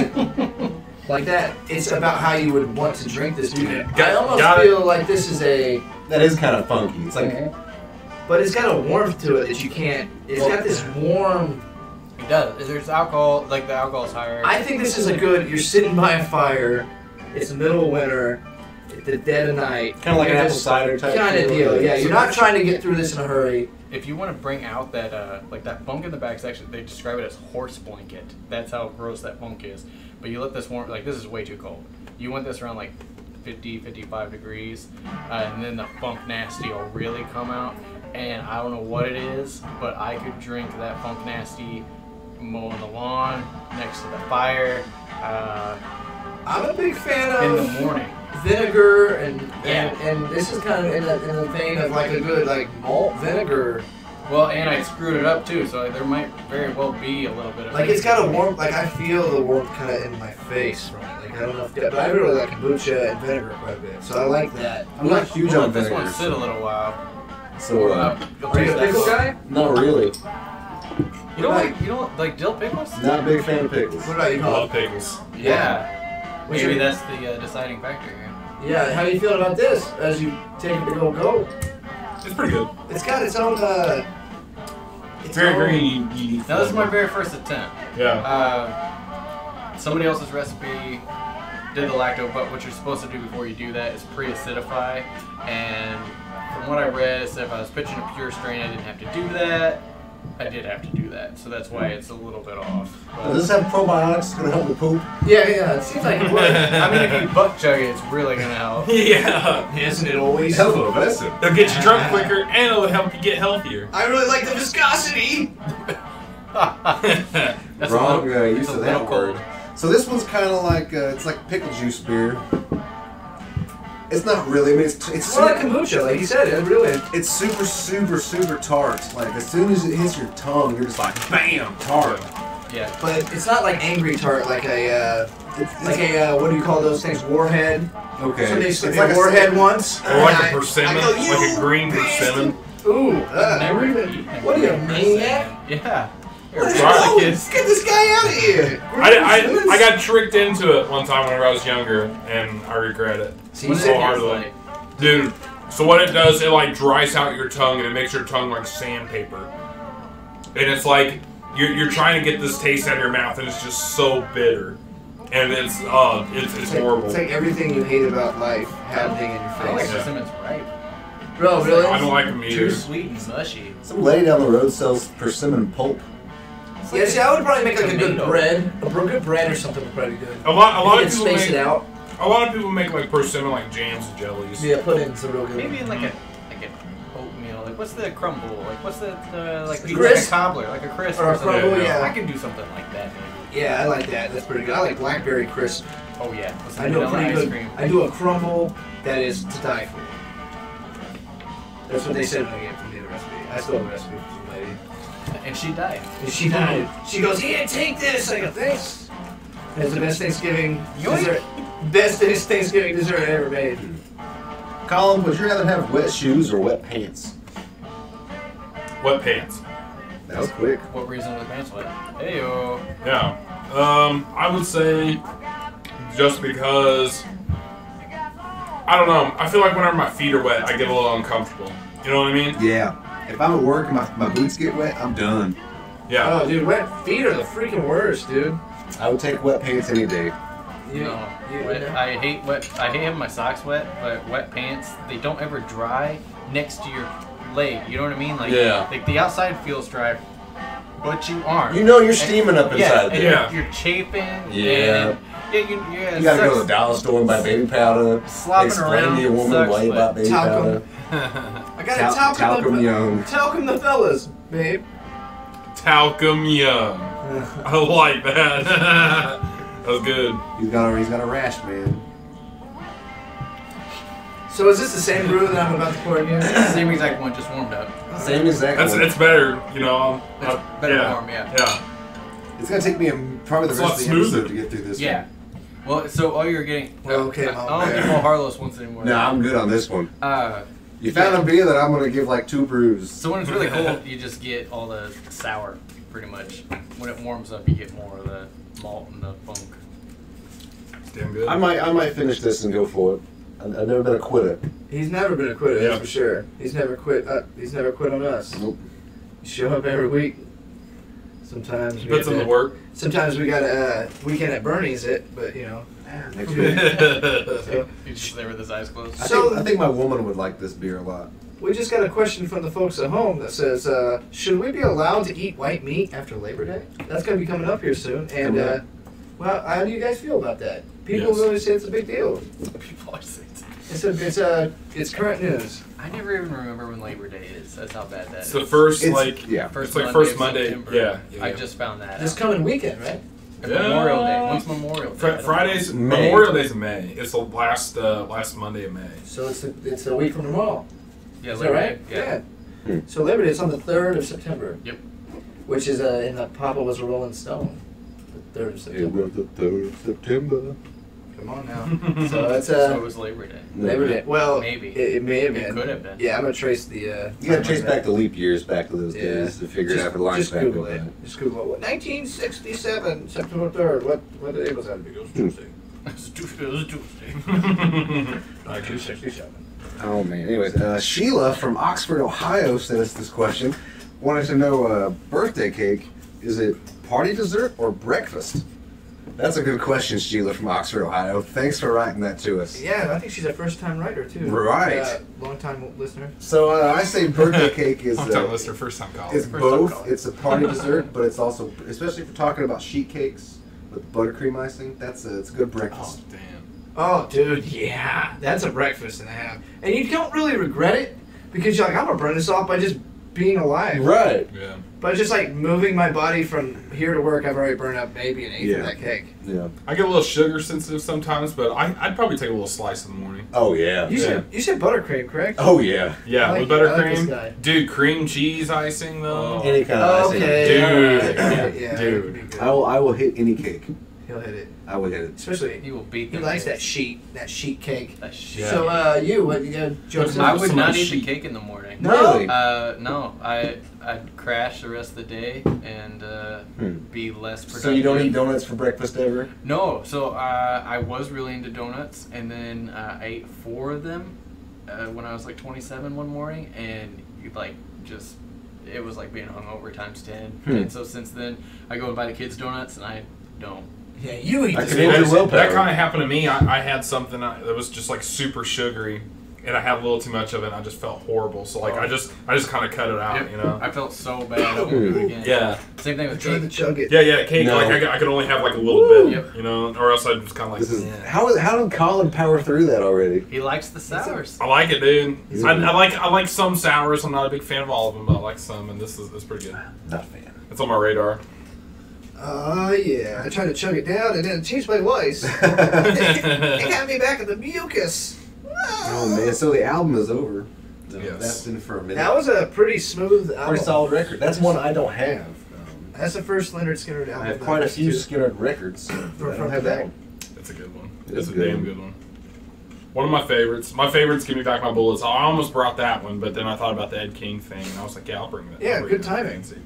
like that. It's about how you would want to drink this beer. I almost feel like this is That is kind of funky. It's like, but it's got a warmth to it that you can't. It's got this warm. It does. There's alcohol, like the alcohol's higher. I think this is a good. You're sitting by a fire. It's the middle of winter. It's the dead of night. kind of like an You're apple just- cider type kind of deal. Yeah, you're not trying to get through this in a hurry. If you want to bring out that, like that funk in the back, actually they describe it as horse blanket. That's how gross that funk is. But you let this warm, like this is way too cold. You want this around like 50, 55 degrees, and then the funk nasty will really come out. And I don't know what it is, but I could drink that funk nasty mowing the lawn next to the fire I'm a big fan in of the morning. vinegar and Yeah. and this is kind of in the vein of like a good like malt vinegar. Well, and I screwed it up too, so there might very well be a little bit of Like it's got a warmth. Like I feel the warmth kind of in my face from it. Like I don't know if, but I really like kombucha and vinegar quite a bit. So I like that. I'm not huge We'll on let this vinegar. one sit a little while. So, You'll Are you taste a that pickle funk. guy? not really. You don't like dill pickles? Not a big fan of pickles. What about you, I Colin? love pickles. Yeah. What's Maybe your- that's the deciding factor here. Yeah, how do you feel about this as you take it to go? It's pretty good. It's got its own, It's very unique. Now, this is my very first attempt. Yeah. Somebody else's recipe did the lacto, but what you're supposed to do before you do that is pre-acidify. And from what I read, it said if I was pitching a pure strain, I didn't have to do that. I did have to do that, so that's why it's a little bit off. But Does this have probiotics? Gonna help with poop? Yeah, it seems like it would. I mean, if you butt chug it, it's really gonna help. Yeah. Isn't it always? Helpful, aggressive. It'll get you drunk quicker, and it'll help you get healthier. I really like the viscosity. That's Wrong use it's of a that little word. cold. So this one's kind of like it's like pickle juice beer. It's not really. I mean, it's More like kombucha, like you said. It really. it's super tart. Like as soon as it hits your tongue, you're just like bam, tart. Yeah. But it's not like angry tart, like a what do you call those things? Warhead. Okay. So they It's stick like a a warhead once. Or like and a persimmon, I go, like "You a green bastard." persimmon. Ooh, Never eaten what are you, a maniac? Yeah. What the You're hell? a Let's kid. get this guy out of here. I got tricked into it one time whenever I was younger, and I regret it. See, What you is said it hard taste to like? Dude, so what it does, it like dries out your tongue and it makes your tongue like sandpaper. And it's like you're trying to get this taste out of your mouth, and it's just so bitter. And it's horrible. It's like everything you hate about life happening in your I don't like face. persimmon's ripe. Bro, really? I don't like them either. Too sweet and mushy. Some lady down the road sells persimmon pulp. It's Yeah, like see, I would probably make like a good tomato. bread. A good bread or something would probably be good. A lot You of can people space it make out. a lot of people make like persimmon like jams and jellies. Yeah, pudding's a real good. Maybe in like an oatmeal. Like what's the crumble? Like what's the like pizza, Crisp? like a cobbler, like a crisp Or a something. crumble, yeah. I can do something like that maybe. Yeah, I like that. That's pretty good. I like blackberry crisp. Oh yeah. With some I do a vanilla pretty ice good. cream. I do a crumble that is to die for. That's what they said when I gave me the recipe. I stole the recipe from some lady. And she died. And she died. She goes, "Here, take this." I go, "Thanks." It's the best Thanksgiving Yoink. dessert. Best Thanksgiving dessert I ever made. Colin, would you rather have wet shoes or wet pants? Wet pants. That was quick. What reason are the pants wet? Heyo. Yeah. I would say just because I don't know. I feel like whenever my feet are wet, I get a little uncomfortable. You know what I mean? Yeah. If I'm at work and my boots get wet, I'm done. Yeah. Oh, dude, wet feet are the freaking worst, dude. I would take wet pants any day. No. Wet. I hate wet. I hate having my socks wet, but wet pants, they don't ever dry next to your leg. You know what I mean? Like, Yeah. like the outside feels dry, but you aren't. You know you're steaming up Yeah, inside and there. Yeah. you're chafing. Yeah. And, yeah, You gotta go to the dollar store and buy baby powder. Slopping Explain around to your woman sucks, why you but bought baby powder. Talcum. I gotta Talcum young. Talcum the fellas, babe. Talcum young. I like that. That was good. He's got a rash, man. So is this the same brew that I'm about to pour again? Same exact one, just warmed up. Same exact That's one. it's better, you know. It's better yeah. warm, yeah. Yeah. It's gonna take me probably the It's a rest lot of the episode smoother. to get through this Yeah. Well, so all you're getting. Well, okay, I Mom. don't think all Harlos wants anymore. one. No, I'm good on this one. You found a beer that I'm gonna give like 2 brews. So when it's really cold, you just get all the sour, pretty much. When it warms up, you get more of the malt and the funk. It's damn good. I might finish this and go for it. I've never been a quitter. He's never been a quitter, Yeah. that's for sure. He's never quit. He's never quit on us. Nope. You show up every week. Sometimes we Puts in the work. Sometimes we got a weekend at Bernie's but you know. Next week. So, He's just there with his eyes closed. I think my woman would like this beer a lot. we just got a question from the folks at home that says, should we be allowed to eat white meat after Labor Day? That's going to be coming up here soon. And, well, how do you guys feel about that? People Yes. really say it's a big deal. People always say it. It's current news. I never even remember when Labor Day is. That's how bad that It's is. the first It's- like yeah. It's like first of Monday. September. Yeah. I just found that This out. coming weekend, right? And Memorial Day. When's Memorial Day? I don't Friday's May. Memorial Day's in May. It's the last Monday of May. So it's a week from tomorrow. know. Yeah, Is Labor that right? Day. Yeah. So Labor Day is on the 3rd of September. Yep. Which is in the Papa was a Rolling Stone. The 3rd of September. the 3rd of September. Come on now. So it's So it was Labor Day. Labor Day. Well, Maybe. It may have It been. could have been. Yeah, I'm gonna trace the. You gotta trace back the leap years back to those days to figure it out for the lines Just back Google of it. that. Just Google it. 1967, September 3rd. What day was that? It was Tuesday. It was Tuesday. Like, 267. Oh man. Anyways, Sheila from Oxford, Ohio, sent us this question. Wanted to know, birthday cake, is it party dessert or breakfast? That's a good question, Sheila from Oxford, Ohio. Thanks for writing that to us. Yeah, I think she's a first-time writer too. Right. Long-time listener. So I say birthday cake is Long-time listener, first-time caller. it's First time both. caller. It's a party dessert, but it's also, especially if you're talking about sheet cakes with buttercream icing, it's a good breakfast. Oh, damn. Oh, dude, yeah, that's a breakfast and a half, and you don't really regret it because you're like, I'm gonna burn this off by just being alive. Right. Yeah. But just like moving my body from here to work, I've already burned up maybe an eighth of that cake. Yeah. I get a little sugar sensitive sometimes, but I'd probably take a little slice in the morning. Oh yeah. You said buttercream, correct? Oh yeah. Yeah, I with like this buttercream. guy. Dude, cream cheese icing though. Any kind of icing. Okay. Dude. Yeah, Dude. it could be good. I will hit any cake. He'll hit it. I will hit it. Especially He will beat he them. likes that sheet cake. That shit. Yeah. So what you got, Joseph? I would Some not of the eat the sheet. cake in the morning. No. Really? No. I'd crash the rest of the day and be less productive. So you don't eat donuts for breakfast ever? No. So I was really into donuts, and then I ate 4 of them when I was like 27 one morning, and it was like being hungover times 10. And so since then, I go and buy the kids donuts, and I don't. Yeah, you eat I this. could eat your willpower. That kind of happened to me. I had something that was just like super sugary, and I had a little too much of it, and I just felt horrible. So like I just kind of cut it out, Yep. you know. I felt so bad. I won't do it again. Yeah. Same thing with Try to cake. chug it. Yeah, cake. No. Like I could only have like a little bit, Yep. you know, or else I'd just kind of like. This is yeah. how did Collin power through that already? He likes the sours. I like it, dude. He's I a- like some sours. I'm not a big fan of all of them, but I like some, and this is pretty good. Not a fan. It's on my radar. Oh, yeah. I tried to chug it down and then it changed my voice. It got me back in the mucus. Oh man, so the album is over. So Yes. That's been for a minute. That was a pretty smooth album. pretty solid record. That's one I don't have. That's the first Lynyrd Skynyrd album. I have that quite a listened few to. Skynyrd records. But I From don't have the that back. one. It's a good one. It It's is a good. damn good one. One of my favorites. My favorite's Give Me Back My Bullets. I almost brought that one, but then I thought about the Ed King thing, and I was like, yeah, I'll bring that. Yeah, I'll bring good that timing. Fancy.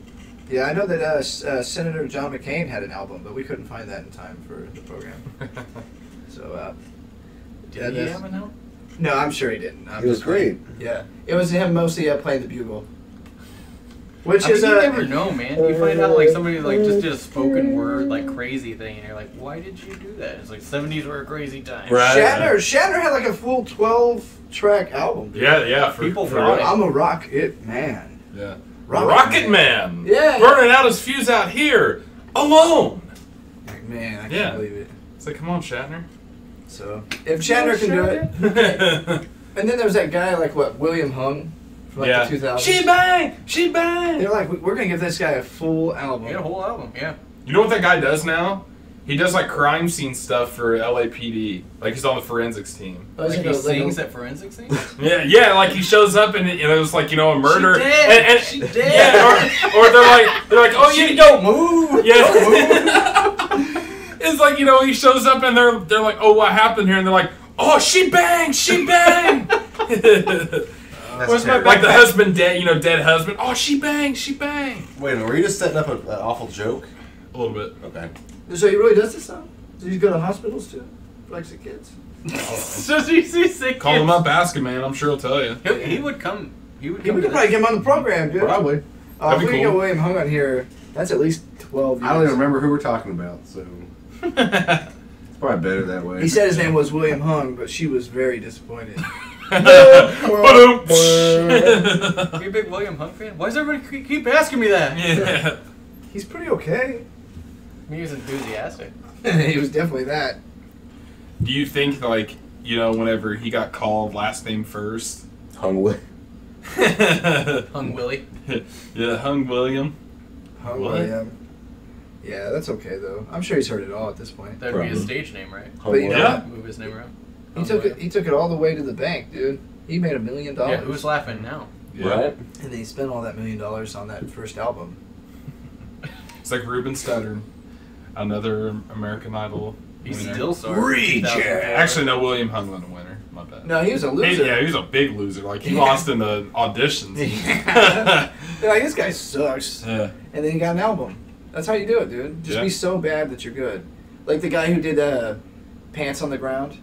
Yeah, I know that Senator John McCain had an album, but we couldn't find that in time for the program. So, Did Yeah, he that's- have an album? no, I'm sure he didn't. I'm It was just kidding. great. Yeah, it was him mostly playing the bugle. Which I mean, is you never know, man. You find out like somebody like just did a spoken word like crazy thing, and you're like, why did you do that? It's like 70s were a crazy time. Right. Shatner had like a full 12-track album. Dude. Yeah. People for brought real. it. I'm a rock it man. Yeah. Rocket Rocket Man. Yeah. Burning out his fuse out here alone. Like, man, I can't Yeah. believe it. It's like, come on, Shatner. So if Shatner can do it, and then there was that guy like William Hung, from like the 2000s. She bang. They're like, we're gonna give this guy a full album. He had a whole album, yeah. You know what that guy does now? He does like crime scene stuff for LAPD. Like he's on the forensics team. Oh, is Like it he a- sings at forensics scene. Yeah, like he shows up and it was like, you know, a murder. She dead. And, She dead. Yeah, or they're like, oh, She you don't move. Yeah. It's like, you know, he shows up and they're like, oh, what happened here? And they're like, oh, she bang. That's terrible. Like the husband dead, you know, dead husband. Oh, she bang. Wait a minute, were you just setting up an awful joke? A little bit. Okay. So he really does this stuff? Does he go to hospitals too? For like sick kids? So you see sick Call him kids. up, ask him, man. I'm sure he'll tell you. He would come. He would We come. could to probably this. get him on the program, dude. Probably. If That'd we be can cool. get William Hung on here, that's at least 12 years. I don't even remember who we're talking about, so it's probably better that way. He said his name was William Hung, but she was very disappointed. Ba-doom. Are you a big William Hung fan? Why does everybody keep asking me that? Yeah. He's pretty okay. He was enthusiastic. He was definitely that. Do you think, like, you know, whenever he got called last name first? Hung with. Hung Willie. Yeah, Hung William. Hung What? William. Yeah, that's okay though. I'm sure he's heard it all at this point. That'd be his Probably. stage name, right? Hung But you with. know- Yeah. Move his name around. He took it. He took it all the way to the bank, dude. He made $1 million. Yeah, who's laughing now? Yeah. Right? And then he spent all that $1 million on that first album. It's like Ruben Studdard, another American Idol He's winner. still sorry. Reject. Actually, no, William Hung won the winner. My bad. No, he was a loser. Yeah, he was a big loser. Like, he Yeah. lost in the auditions. They're like, this guy sucks. Yeah. And then he got an album. That's how you do it, dude. Just Yeah. be so bad that you're good. Like the guy who did Pants on the Ground.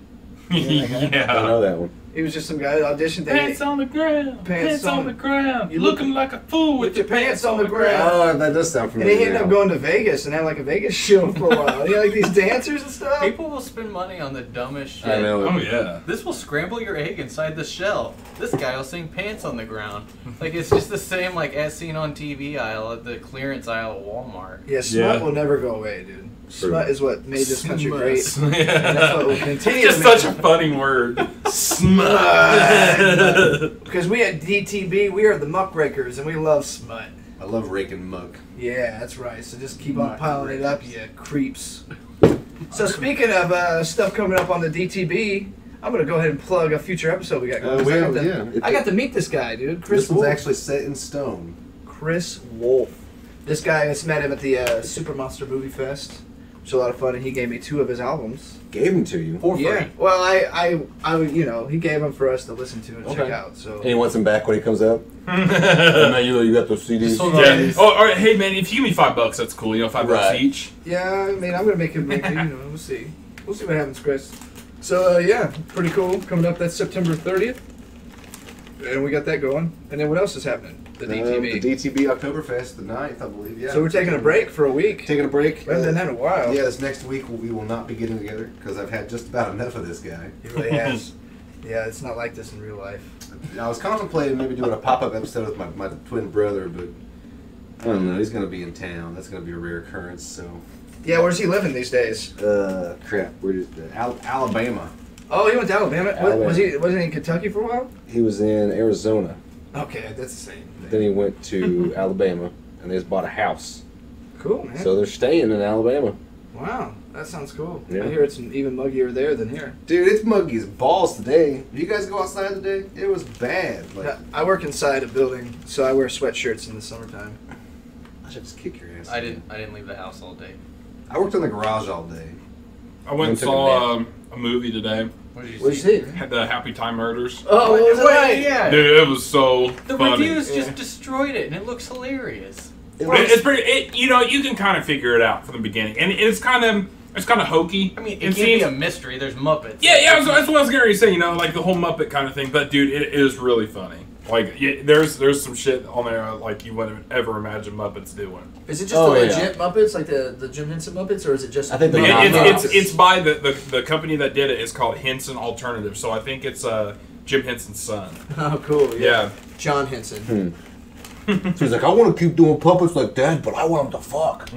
I don't know that one. He was just some guy that auditioned. Pants on the ground. Pants on the ground. You looking like a fool with your pants on the ground. Oh, that does sound And familiar. he ended up going to Vegas and had like a Vegas show for a while. He had like these dancers and stuff. People will spend money on the dumbest shit. I know. Oh yeah. This will scramble your egg inside the shell. This guy will sing Pants on the Ground. Like, it's just the same, like, as seen on TV aisle at the clearance aisle at Walmart. Yeah, smut Yeah. will never go away, dude. Smut is what made this country Smut. great. Yeah. And that's what will continue It's to just make such a funny word. Smut. Because we at DTB, we are the muckrakers, and we love smut. I love raking muck. Yeah, that's right. So just keep on piling it up, you creeps. So speaking of stuff coming up on the DTB, I'm going to go ahead and plug a future episode we got going. I got to meet this guy, dude. Chris This one's Wolf. actually set in stone. Chris Wolf. This guy, I just met him at the Super Monster Movie Fest, which was a lot of fun, and he gave me 2 of his albums. Gave them to you. For free. Yeah. Well, I you know, he gave them for us to listen to and check out. So. And he wants them back when he comes out. And now you got those CDs. Yeah. Oh, all right. Hey man, if you give me $5, that's cool. You know, $5 Right. each. Yeah, I mean, I'm gonna make him make it. You know, we'll see. We'll see what happens, Chris. So yeah, pretty cool. Coming up, that's September 30th, and we got that going. And then what else is happening? The DTB. The DTB Oktoberfest, the 9th, I believe. Yeah. So we're taking a break for a week. Taking a break. We haven't done that in a while. Yeah, this next week we will not be getting together because I've had just about enough of this guy. He really has. Yeah, it's not like this in real life. I was contemplating maybe doing a pop-up episode with my twin brother, but I don't know. He's going to be in town. That's going to be a rare occurrence. So. Yeah, where's he living these days? Crap. Where is Alabama? Oh, he went to Alabama. Alabama. Wasn't he in Kentucky for a while? He was in Arizona. Okay, that's the same thing. Then he went to Alabama, and they just bought a house. Cool, man. So they're staying in Alabama. Wow, that sounds cool. Yeah. I hear it's even muggier there than here. Dude, it's muggy as balls today. Did you guys go outside today? It was bad. Like, I work inside a building, so I wear sweatshirts in the summertime. I should just kick your ass. I didn't leave the house all day. I worked in the garage all day. I went and took a saw a movie today. What did you What'd see? you see? Had the Happy Time Murders. Oh, what was it like? Yeah. Dude, it was so The funny. reviews just destroyed it, and it looks hilarious. It's pretty. You know, you can kind of figure it out from the beginning, and it's kind of hokey. I mean, it It can't be seems- a mystery. There's Muppets. Yeah, that's what I was going to say. You know, like the whole Muppet kind of thing. But dude, it is really funny. Like, there's some shit on there like you wouldn't ever imagine Muppets doing. Is it just Oh, the yeah. legit Muppets, like the Jim Henson Muppets, or is it just? I think they're It- not it's Muppets. it's by the company that did it is called Henson Alternative. So I think it's Jim Henson's son. Oh, cool. Yeah. John Henson. So he's like, I want to keep doing puppets like Dad, but I want them to fuck.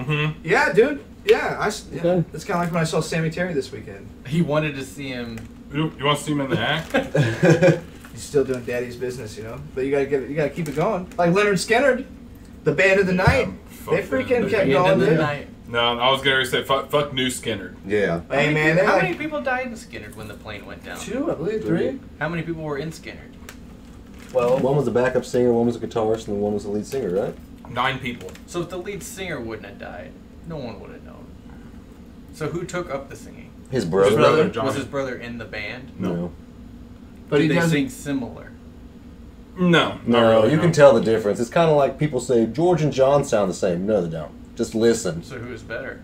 Yeah, dude. Yeah, yeah. Okay. It's kind of like when I saw Sammy Terry this weekend. He wanted to see him. You want to see him in the act? He's still doing daddy's business, you know. But you gotta keep it going. Like Lynyrd Skynyrd, the band of the night. They fuck freaking them. kept End going, of the dude. night. No, I was going to say fuck New Skinner. Yeah. Hey man, they're How like many people died in Skynyrd when the plane went down? 2, I believe, 3. How many people were in Skynyrd? Well, One was a backup singer, one was a guitarist, and one was the lead singer, right? 9 people. So if the lead singer wouldn't have died, no one would have known. So who took up the singing? His His brother. brother, Johnny. Was his brother in the band? No. but he Did they doesn't. sing similar? No. No, really, you no. can tell the difference. It's kind of like people say George and John sound the same. No, they don't. Just listen. So who is better?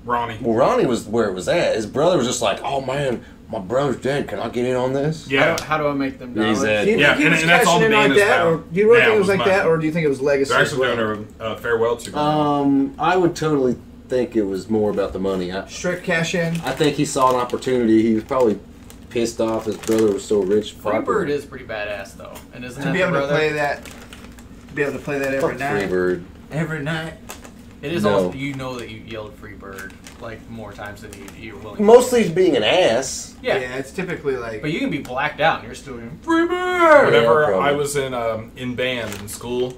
Ronnie. Well, Ronnie was where it was at. His brother was just like, oh man, my brother's dead. Can I get in on this? Yeah. How do I make them He's dollars? at- Do you Yeah, think he and- was and that's all cashing the in band like is that, about. or do you really Yeah, think it it was was like that, money. or do you think it was legacy? They're as actually well? doing a farewell tour. I would totally think it was more about the money. I Strict cash in. think he saw an opportunity. He was probably pissed off his brother was so rich. Freebird is pretty badass though, and isn't To that be the able to brother? play that. To be able to play that every night. Freebird. Every night. It is No. also you know that you yelled Freebird like more times than you're willing. to. Mostly being an ass. Yeah. It's typically like. But you can be blacked out and you're still going Freebird. Whenever Yeah, probably. I was in band in school,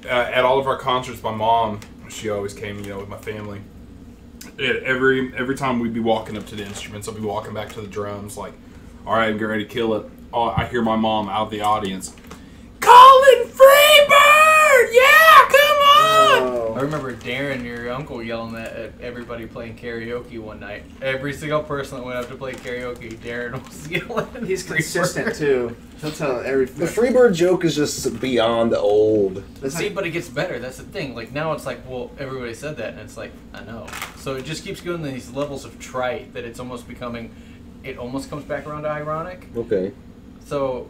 at all of our concerts, my mom, she always came, with my family. Every time we'd be walking up to the instruments, I'd be walking back to the drums, like, all right, get ready to kill it. I hear my mom out of the audience, Collin Freebird! Yeah, come on! Oh. I remember Darren, your uncle, yelling at everybody playing karaoke one night. Every single person that went up to play karaoke, Darren was yelling. He's consistent too. He'll tell every. The Freebird joke is just beyond old. See, but it gets better. That's the thing. Like now, it's like, well, everybody said that, and it's like, I know. So it just keeps going to these levels of trite that it's almost becoming. It almost comes back around to ironic. Okay. So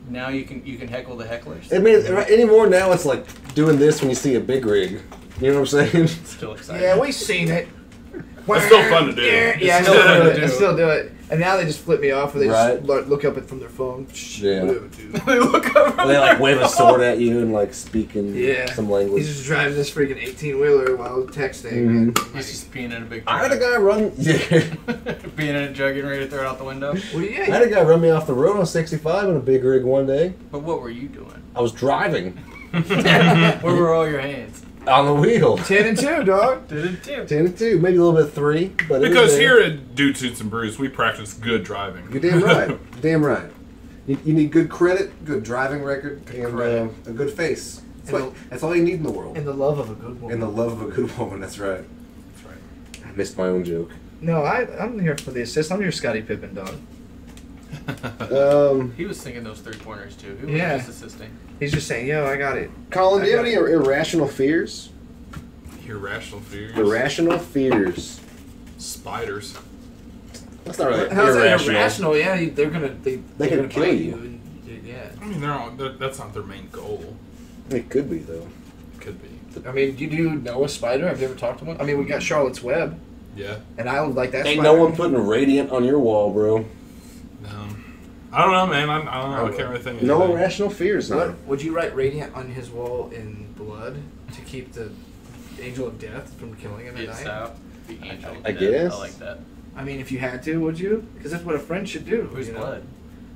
now you can heckle the hecklers. I mean, anymore now it's like doing this when you see a big rig. You know what I'm saying? Still exciting. Yeah, we've seen it. It's still fun to do. Yeah, I still do it. And now they just flip me off, or they just look up it from their phone. Yeah. They look over. They like wave a sword at you and like speaking some language. He's just driving this freaking 18-wheeler while texting. He's just peeing in a big. I had a guy run. Yeah. Peeing in a jug and ready to throw it out the window. Well, yeah. I had a guy run me off the road on 65 in a big rig one day. But what were you doing? I was driving. Where were all your hands? On the wheel. 10 and 2, dog. 10 and 2. 10 and 2, maybe a little bit 3, but because here at Dude Geosh and Brews, we practice good driving. You're damn right. Damn right. You need good credit, good driving record, and a good face. That's all you need in the world. And the love of a good woman. And the love of a good woman. That's right. That's right. I missed my own joke. No, I'm here for the assist. I'm your Scottie Pippen, dog. He was thinking those 3-pointers too. He was just assisting. He's just saying, yo, I got it. Colin, do you have any irrational fears? Irrational fears? Irrational fears. Spiders. That's not really How's irrational. that irrational? Yeah, they're gonna they can kill you. Yeah. I mean, that's not their main goal. It could be though. Could be. I mean, do you know a spider? Have you ever talked to one? I mean, we got Charlotte's Web. Yeah. And I would like that. Ain't spider. no one putting radiant on your wall, bro. I don't know, man. I don't know. I can't really think of no anything. irrational fears. What, would you write radiant on his wall in blood to keep the angel of death from killing him at night? Out. The angel of I death. guess. I like that. I mean, if you had to, would you? Because that's what a friend should do. Whose blood?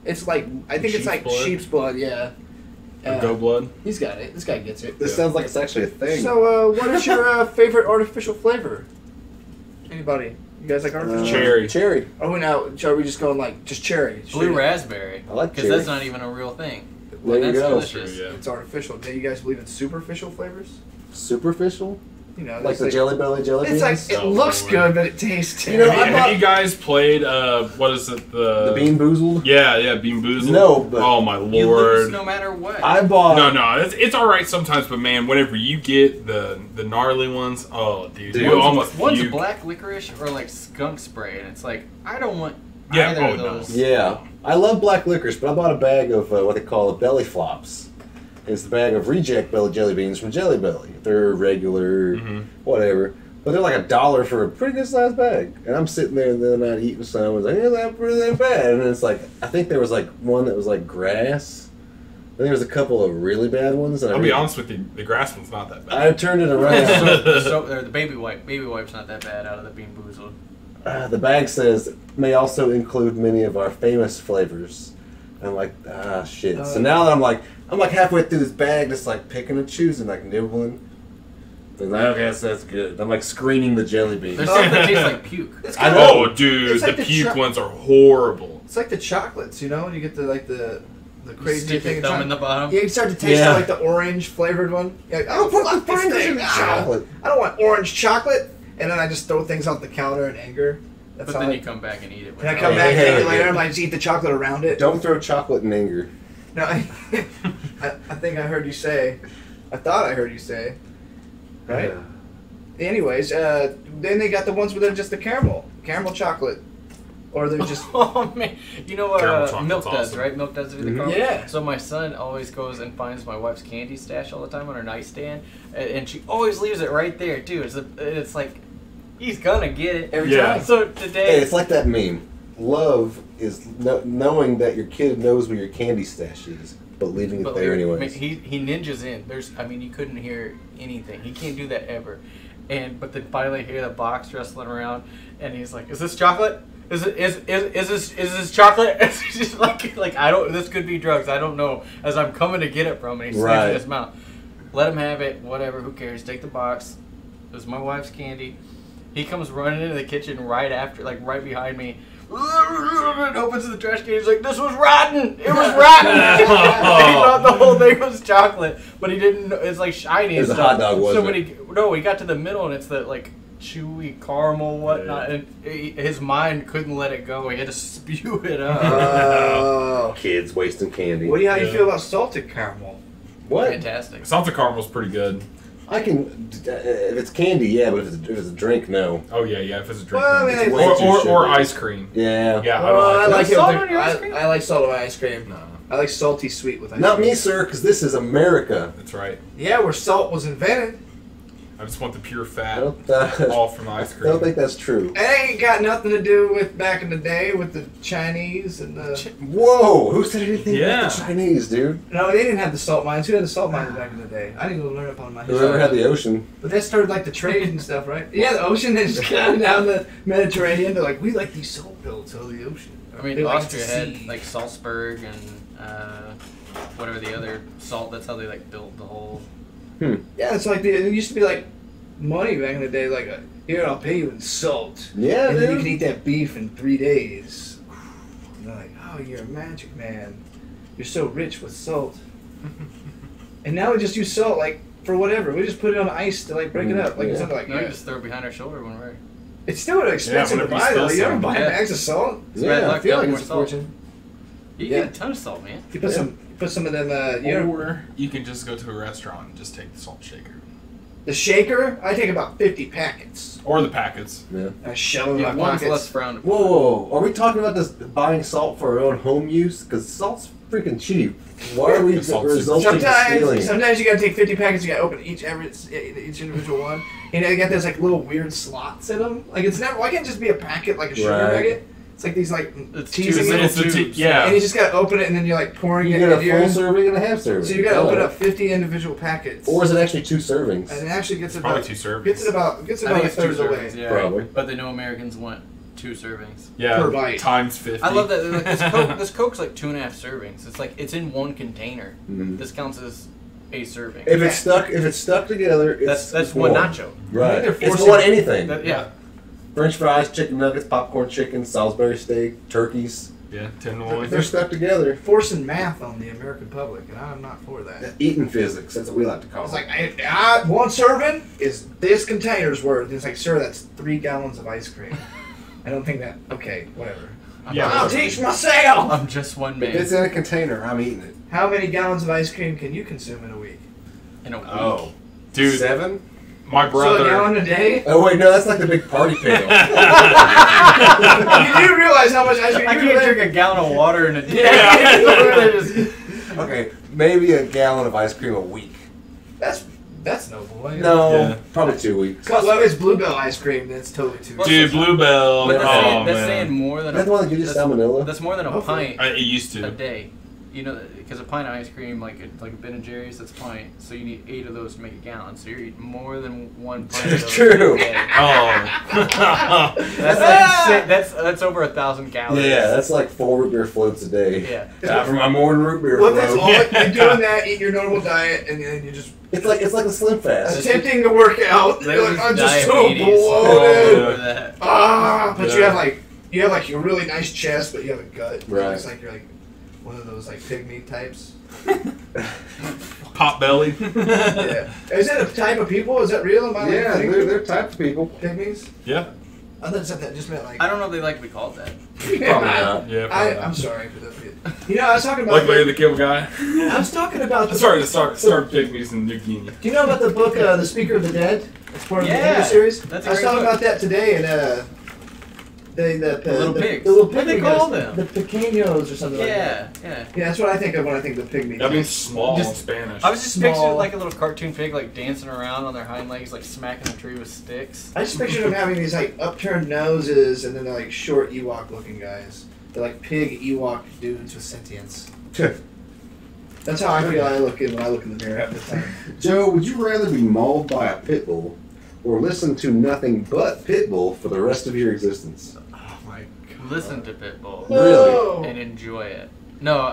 It's like, I think it's like blood? sheep's blood, yeah. Or goat blood? He's got it. This guy gets it. This sounds like it's actually a thing. So, what is your favorite artificial flavor? Anybody? You guys like artificial? Cherry. Cherry. Oh, now are we just going like just cherry? Blue raspberry. I like because cherry. that's not even a real thing. There you that's go. delicious. True, yeah. It's artificial. Do you guys believe in superficial flavors? Superficial? You know, Like the Jelly Belly jelly beans? It's like it looks good, but it tastes You know, terrible. Have you guys played, what is it? The Bean Boozled? Yeah, Bean Boozled. No, but oh my You lose lord. no matter what. I bought... No, it's alright sometimes, but man, whenever you get the gnarly ones, oh dude, you almost one's puke. black licorice or like skunk spray, and it's like I don't want Yeah, either oh, of no. those. Yeah. I love black licorice, but I bought a bag of what they call belly flops. It's the bag of reject belly jelly beans from Jelly Belly. They're regular, whatever. But they're like $1 for a pretty good sized bag. And I'm sitting there the other night eating some. I was like, yeah, that's pretty that bad. And it's like, I think there was like one that was like grass. Then there was a couple of really bad ones. And I'll be honest with you, the grass one's not that bad. I turned it around. The baby wipe's not that bad out of the Bean Boozled. The bag says, may also include many of our famous flavors. And I'm like, shit. So now that I'm like halfway through this bag, just like picking and choosing, like nibbling. And like, okay, that's good. I'm like screening the jelly beans. There's some that taste like puke. Dude, It's like the the puke ones are horrible. It's like the chocolates, you know, when you get the crazy Stick your thing. thumb in the bottom. Yeah, you start to taste like the orange flavored one. You're like, oh, put the thing. chocolate. I don't want orange chocolate. And then I just throw things off the counter in anger. That's But then you come back and eat it. And I come back and eat it later, and I just eat the chocolate around it. Don't throw chocolate in anger. No, I think I heard you say. I thought I heard you say. Right? Anyways, then they got the ones where they're just the caramel chocolate. Or they're just... Oh, man. You know Caramel what chocolate's Milk does, awesome. right? Milk does do the caramel. Yeah. So my son always goes and finds my wife's candy stash all the time on her nightstand. And she always leaves it right there, too. It's like, he's gonna get it every Yeah. time. So today... Hey, it's like that meme. Love is knowing that your kid knows where your candy stash is, but leaving it there anyways. He ninjas in. You couldn't hear anything. He can't do that ever. But then finally I hear the box rustling around, and he's like, "Is this chocolate? Is this chocolate?" It's just like I don't. This could be drugs. I don't know. As I'm coming to get it from him, and he's right in his mouth. Let him have it. Whatever. Who cares? Take the box. It was my wife's candy. He comes running into the kitchen right after, like right behind me. and opens the trash can. He's like, "This was rotten. It was rotten." He thought the whole thing was chocolate, but he didn't know. It's like shiny. It was and a stuff. hot dog, wasn't So he got to the middle, and it's the like chewy caramel whatnot, and his mind couldn't let it go. He had to spew it up. Oh. Kids wasting candy. How do you feel about salted caramel? What? Fantastic. Salted caramel's pretty good. I can, if it's candy, yeah, but if it's a drink, no. Oh yeah, if it's a drink. Well, I mean, It's way too or sugary. ice cream. Yeah. Yeah, I like it. Salt on your ice cream? I like salt on my ice cream. No, I like salty sweet with ice Not cream. me, sir, because this is America. that's right. Yeah, where salt was invented. I just want the pure I fat don't, off from the ice I cream. don't think that's true. It ain't got nothing to do with back in the day with the Chinese and the. Whoa! Who said anything Yeah. about the Chinese, dude? No, they didn't have the salt mines. Who had the salt mines back in the day? I didn't go learn up on my history. Whoever had the ocean. But they started like the trade and stuff, right? Yeah, the ocean. They just got down the Mediterranean. They're like, we like these salt belts out of the ocean. I mean, They like Austria to had see. like Salzburg and whatever the other salt. That's how they like built the whole. Yeah, it's like it used to be like money back in the day. Like, here, I'll pay you in salt. Yeah, and then you dude. can eat that beef in 3 days. And they're like, oh, you're a magic man. You're so rich with salt. And now we just use salt like for whatever. We just put it on ice to like break it up. Like it's Yeah. not like No, you just throw it behind our shoulder when we're. it's still expensive to whenever you buy though. spill You ever some. buy Yeah. bags of salt? It's bad Yeah, luck. I feel like more it's a salt. fortune. You Yeah. get a ton of salt, man. You put some of them. Or you can just go to a restaurant and just take the salt shaker. The shaker, I take about 50 packets. Or the packets. Yeah. I shove them in Yeah, my one's pockets. less frowned upon. Whoa! Are we talking about this buying salt for our own home use? Because salt's freaking cheap. Why are we Salt's resulting in stealing? Sometimes you gotta take 50 packets. You gotta open each individual one. And they got those like little weird slots in them. Like it's never. Why can't it just be a packet like a sugar Right. packet? It's like these like It's teasing two little It's the tubes. yeah. And you just gotta open it and then you're like pouring You it get a into your. full serving and a half serving. So you gotta open Oh. up 50 individual packets. Or is it actually 2 servings? And it actually gets Probably about 2 servings. gets it about I a think it's 2 third of the way. servings, yeah. Probably. But they know Americans want 2 servings. Yeah, per bite. times 50. I love that. Like, this Coke's like 2.5 servings. It's like it's in one container. Mhm. This counts as a serving. If it's stuck together, that's it's one one. nacho. Right. they're It's forcing- one anything. Yeah. French fries, chicken nuggets, popcorn chicken, Salisbury steak, turkeys. Yeah, If tenderloin. they're stuck together, Forcing math on the American public, and I'm not for that. eating physics. That's what we like to call It's it. like, one serving is this container's worth. It's like, sir, that's 3 gallons of ice cream. I don't think that. Okay, whatever. Yeah. I'll teach myself. I'm just one If it's man in a container, I'm eating it. How many gallons of ice cream can you consume in a week? in a week. Oh. Dude, 7? my So a brother. gallon a day? Oh wait, no, that's like the big party pail. You do realize how much ice cream I you can't can drink a gallon of water in a day. Yeah. Okay, maybe a gallon of ice cream a week. That's noble. No, Yeah. probably 2 weeks. Well, if it's Bluebell ice cream, that's totally too. Dude, Bluebell. But Oh, that's man. saying more than That's the one that gives you that's- salmonella. That's more than a Hopefully. pint It used a to. day. You know, because a pint of ice cream, like a Ben and Jerry's, that's a pint. So you need 8 of those to make a gallon. So you're eating more than 1 pint. Of those True. a day. Oh. That's like that's over 1,000 calories. Yeah, that's like 4 root beer floats a day. Yeah. Time for my morning root beer Well, that's float. all. You're doing that, eat your normal diet, and then you just It's like a slim fast. attempting to work out. There You're was like, I'm just so diabetes bloated. over that. But you have like a really nice chest, but you have a gut. Right. It's like you're like one of those like pygmy types. Pot belly. Yeah. Is that a type of people? Is that real? Am I Yeah, like they're type of people. pygmies? Yeah. I thought that just meant like. I don't know if they like to be called that. Probably not. Yeah. probably I'm not. sorry for that. You know, I was talking about. Like Larry the Cable Guy. I was talking about. The, Sorry to start pygmies in New Guinea. Do you know about the book, The Speaker of the Dead? It's part of the Yeah, Hindu series. that's a I was great talking book. about that today, and the little pigs. The little What do they pygmy call guys, them? The pequeños or something like Yeah, that. yeah. Yeah, that's what I think of when I think of the pygmy. That means small in Just- Spanish. I was just Small. picturing like a little cartoon pig like dancing around on their hind legs, like smacking the tree with sticks. I just pictured them having these like upturned noses, and then they're like short Ewok-looking guys. They're like pig Ewok dudes with sentience. That's how I feel when I look in the mirror half the time. Joe, would you rather be mauled by a pit bull or listen to nothing but pit bull for the rest of your existence? Oh my god. Listen to Pitbull Really? and enjoy it. No,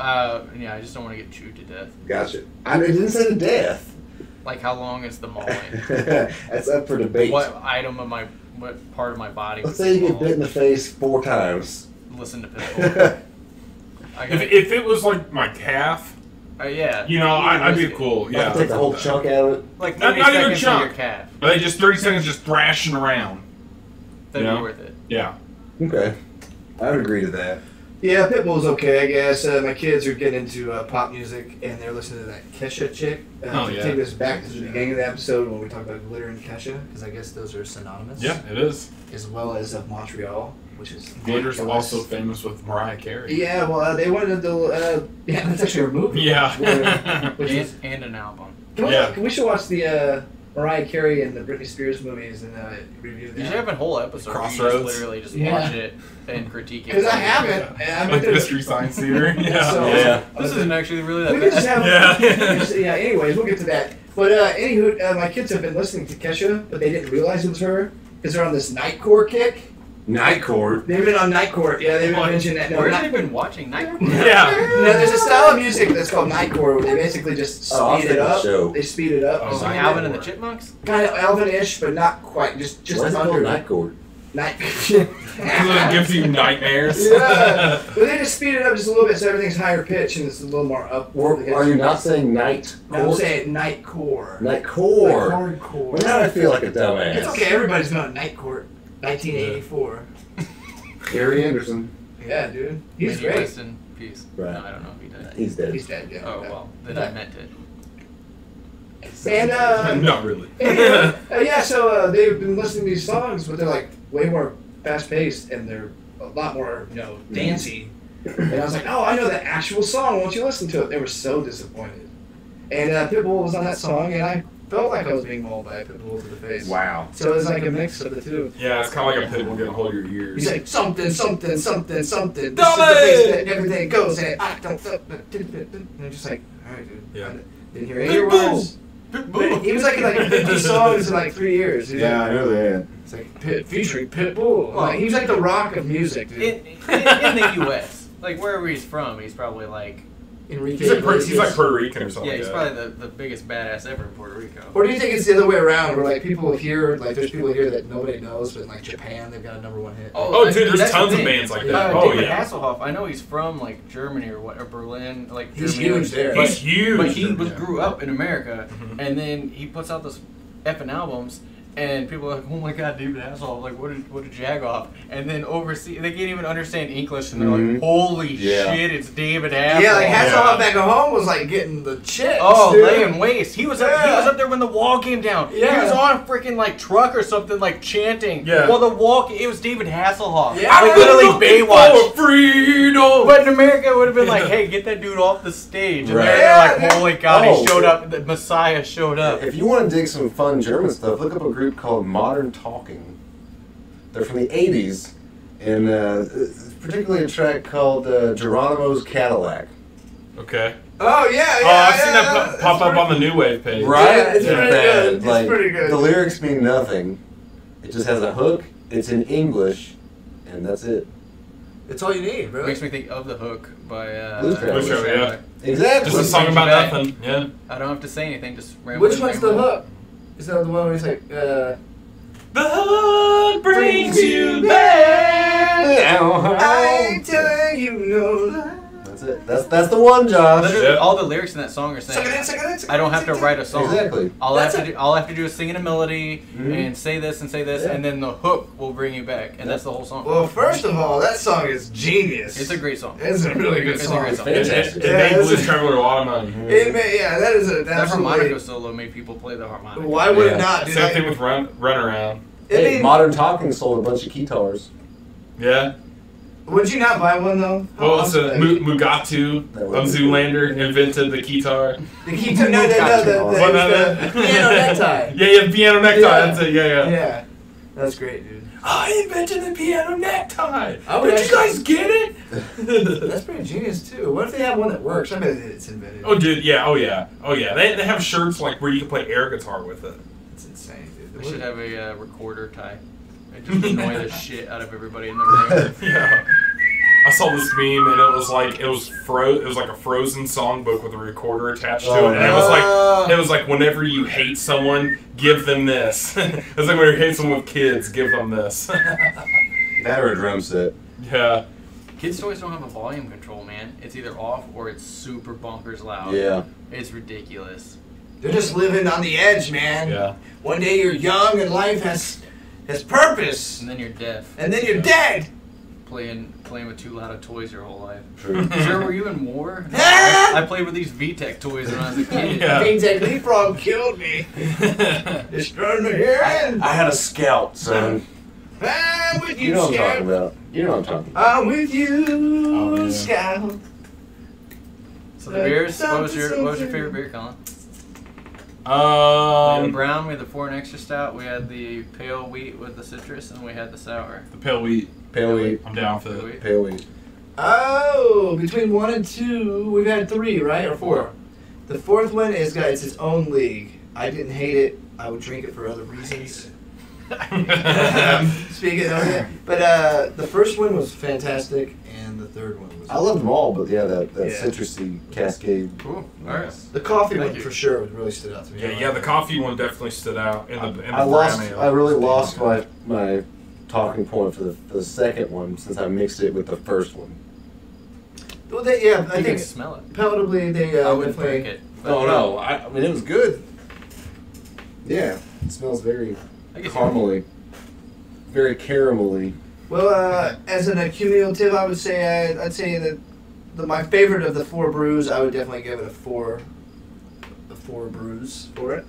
yeah, I just don't want to get chewed to death. Gotcha. I didn't say to death. Like, how long is the mauling? That's up for debate. What part of my body? Let's was say you get mauled? bit in the face 4 times. listen to Pitbull. If it was like my calf, yeah. you know, I'd be cool. Yeah. Take the whole chunk out of it. Like Not 30 even seconds of chunk. your calf. Are they just 30 seconds just thrashing around? That'd You be know? worth it. Yeah. Okay. I would agree to that. Yeah, Pitbull's okay, I guess. My kids are getting into pop music, and they're listening to that Kesha chick. To take us back to the beginning of the episode when we talked about glitter and Kesha, because I guess those are synonymous. Yeah, it is. As well as of Montreal, which is Glitter's ridiculous. also famous with Mariah Carey. Yeah, well, they wanted to. Yeah, that's actually a movie. Yeah. Which is, And an album. we should watch the Mariah Carey and the Britney Spears movies and review You them. should have a whole episode where you Crossroads. just literally just Yeah. watch it and critique it. Because I haven't. And Like the Mystery Science Theater. Yeah. So- Yeah. This isn't actually really We that could just bad. have. Yeah. Yeah. Anyways, we'll get to that. But anywho, my kids have been listening to Kesha, but they didn't realize it was her because they're on this nightcore kick. Nightcore. They've been on nightcore. Yeah, they've been What? mentioning that. No, Where not, have they been watching Night? Yeah. no, there's a style of music that's called nightcore where they basically just Oh, I'll speed take it the up. show. They speed it up. Oh, So Night Alvin and Core. the Chipmunks? Kind of Elvin-ish, but not quite. Just Why is it under called Nightcore? night. Because it gives you nightmares. Yeah, but they just speed it up just a little bit so everything's higher pitch and it's a little more up. Are you not saying night? No, I'm saying nightcore. Nightcore. Like hardcore. Well, now I feel like a dumbass. It's okay, everybody's been on Nightcore. 1984. Gary Anderson. Yeah, dude. He's Maybe great. rest in peace. Right. No, I don't know if he did. He's dead. He's dead, yeah. Oh, well, then I meant it. And, Not really. yeah, so they've been listening to these songs, but they're like way more fast paced and they're a lot more, dancey. And I was like, oh, I know the actual song. Won't you listen to it? They were so disappointed. And Pitbull was on that song, and I felt like I was being mauled by a Pitbull to the face. Wow. So it was like a mix of the two. Yeah, it's kind of like a pitbull getting a hold of your ears. He's like, something, something, something, something. This Dummy! is the place that everything goes, and I don't feel. And I'm just like, alright, dude. Yeah. I didn't hear any words. But he was like in like 50 songs in like 3 years. He's Yeah, like, I know that. It's like featuring Pitbull. Like, he was like the rock of music, dude. In the U.S., like wherever he's from, he's probably like, Enrique He's like Iglesias. Puerto Rican or something. yeah, he's like probably the biggest badass ever in Puerto Rico. Or do you think it's the other way around, where like people here, like there's people here that nobody knows, but in like Japan they've got a #1 hit. Oh, dude, there's that's the tons of thing. bands like that. Oh, David yeah. Hasselhoff, I know he's from like Germany or Berlin, like He's Germany. huge there. He's huge. But he Yeah. grew up in America, Mhm. and then he puts out this effing albums, and people are like, "Oh my God, David Hasselhoff! Like, what a jagoff!" And then overseas, they can't even understand English, and they're like, Mhm. "Holy Yeah. shit, it's David Hasselhoff!" Yeah, like Hasselhoff Yeah. back at home was like getting the chicks. Oh, dude. laying waste. He was up there when the wall came down. Yeah. He was on a freaking like truck or something, like chanting. Yeah. While the wall, it was David Hasselhoff. Yeah. Like literally Baywatch. For freedom. But in America, it would have been like, "Hey, get that dude off the stage." And Right. they're Yeah, like, "Holy God, Oh. he showed up! The Messiah showed up." If you want to dig some fun German stuff, look up a group called Modern Talking. They're from the 80s, and particularly a track called Geronimo's Cadillac. Okay. Oh yeah, yeah. Oh, I've seen yeah, that pop up on the New Wave page. Right? It's Yeah. pretty Bad. good. It's Like, pretty good. The lyrics mean nothing. It just has a hook. It's in English, and that's it. It's all you need, bro. Makes me think of The Hook by Blues Traveler. Blues Traveler, yeah. Exactly. Just a song about nothing. Yeah. I don't have to say anything, just ramble. Which one's the hook? Is that the one where he's like, The hook brings you back. I ain't telling you no lie. That's it. That's the one, Josh. Literally, Yeah. all the lyrics in that song are saying, I don't have to write a song. Exactly. All I have to do is sing in a melody Mhm. and say this, Yeah. and then the hook will bring you back, and that's the whole song. Well, first of all, that song is genius. It's a great song. It's a really good It's a song. great song. Fantastic. It Yeah, made that's Blues a- Traveler a lot of money. Yeah, that is a That absolutely. harmonica solo made people play the harmonica. Why would Yeah. it not? Dude, Same thing with Run Around. Hey, Modern Talking sold a bunch of guitars. Yeah. Would you not buy one though? Well, it's a awesome. Mugatu That of was- Zoolander invented the guitar. The guitar, no, What, the piano necktie. Yeah, piano necktie. Yeah. That's it. Yeah. Yeah, that's great, dude. I invented the piano necktie. I would Did you actually- guys get it? That's pretty genius too. What if they have one that works? I bet it's invented. Oh, dude. Yeah. Oh, yeah. Oh, yeah. They have shirts like where you can play air guitar with it. It's insane, dude. We should have a recorder tie. And just annoy the shit out of everybody in the room. Yeah. I saw this meme and it was like it was like a Frozen songbook with a recorder attached to it, and it was like whenever you hate someone, give them this. It's like when you hate someone with kids, give them this. That or a drum set. Yeah. Kids' toys don't have a volume control, man. It's either off or it's super bonkers loud. Yeah. It's ridiculous. They're just living on the edge, man. Yeah. One day you're young and life has purpose, And then you're deaf. and then you're dead. Playing with too loud of toys your whole life. True. Sure, were you in war? I played with these VTech toys when I was a kid. Yeah. Means that leapfrog killed me. Destroyed my hearing. I had a scout, son. I'm with you, You know what I'm Scout. talking about. You know what I'm talking about. I'm with you, Oh, man. Scout. So the beers, what was your favorite beer, Colin? We had the brown, we had the foreign extra stout, we had the pale wheat with the citrus, and we had the sour. The pale wheat. Pale wheat. I'm down for Pale it. wheat. Pale wheat. Oh, between 1 and 2, we've had 3, right? Or 4. The fourth one is it's its own league. I didn't hate it. I would drink it for other reasons. Speaking of it. But the first one was fantastic, and the third one was... I loved them all, but yeah, that Yeah. citrusy cascade. Cool. Alright. The coffee Thank one you. for sure really stood out to me. Yeah, the coffee one definitely stood out in the I brown ale. I really lost my talking point for the second one since I mixed it with the first one. Well, I You can think smell it. palatably they I wouldn't definitely... drink it. but- Oh no, I mean it was good. Yeah, it smells very I guess caramely, very caramelly. Well, as an accumulative, I would say I'd say that my favorite of the 4 brews, I would definitely give it a 4. A 4 brews for it.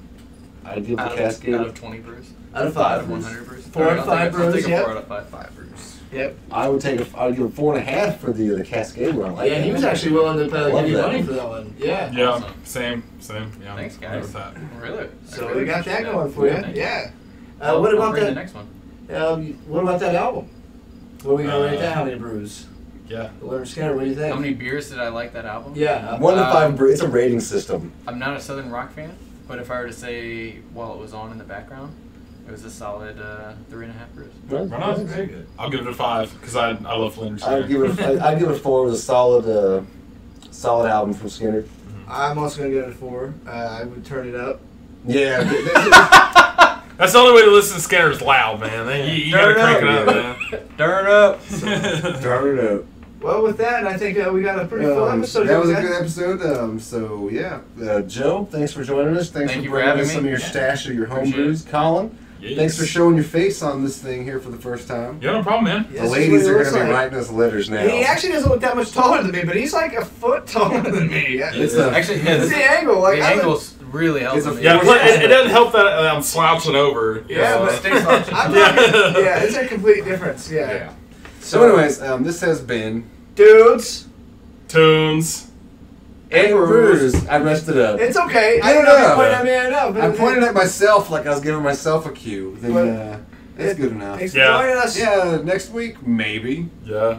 I'd give the out cascade. of 20 brews. Out of Out 5. of 100 brews. 4 out of 5 I'll brews, take a yep. 4 out of 5 brews. Yep. I'd give it 4.5 for the cascade one. I like Yeah, that he was one. actually willing to Love give you that money one. for that one. Yeah. Yeah, Awesome. same. Yeah, Thanks, I'm good guys. with that. Really? So I really we got that appreciate going for you. Thank Yeah. I'll What about bring the that? next one? What about that album? What are we gonna rate that? Uh, How many brews? Yeah. Lynyrd Skynyrd, what do you think? How many beers did I like that album? Yeah. 1 to 5. It's a rating system. I'm not a Southern rock fan, but if I were to say while it was on in the background, it was a solid 3.5 brews. Right on. Very good. I'll give it a 5 because I love Lynyrd I'd Skynyrd. give it a 4. It was a solid album from Skinner. I'm also gonna give it a 4. I would turn it up. Yeah. That's the only way to listen to Skinner is loud, man. You gotta crank it up, man. Turn up! Turn it up. Well, with that, I think we got a pretty full episode. That here, was a guys. good episode. So yeah, Joe, thanks for joining us. Thanks Thank for you for bringing having us me. some of your Yeah. stash of your home Appreciate brews. Colin, Yes. thanks for showing your face on this thing here for the first time. Yeah, no problem, man. Yeah, The this is ladies what he are looks going to be like. writing us letters now. He actually doesn't look that much taller than me, but he's like a foot taller than me. Yeah. It's a, Actually, yeah, It's this, the angle. Like, the I would- angle's really It's a- helping me. Yeah, but it doesn't help that I'm slouching over. Yeah, but Stay slouching. I'm not yeah, it's a complete difference. Yeah. yeah. So anyways, this has been Dudes, Tunes. and Brews. I messed it up. it's okay. I Good don't know if you enough. point at me enough. I pointed at myself like I was giving myself a cue. Then, But- it's good enough. Thanks for Yeah. joining us. Yeah, next week maybe. Yeah.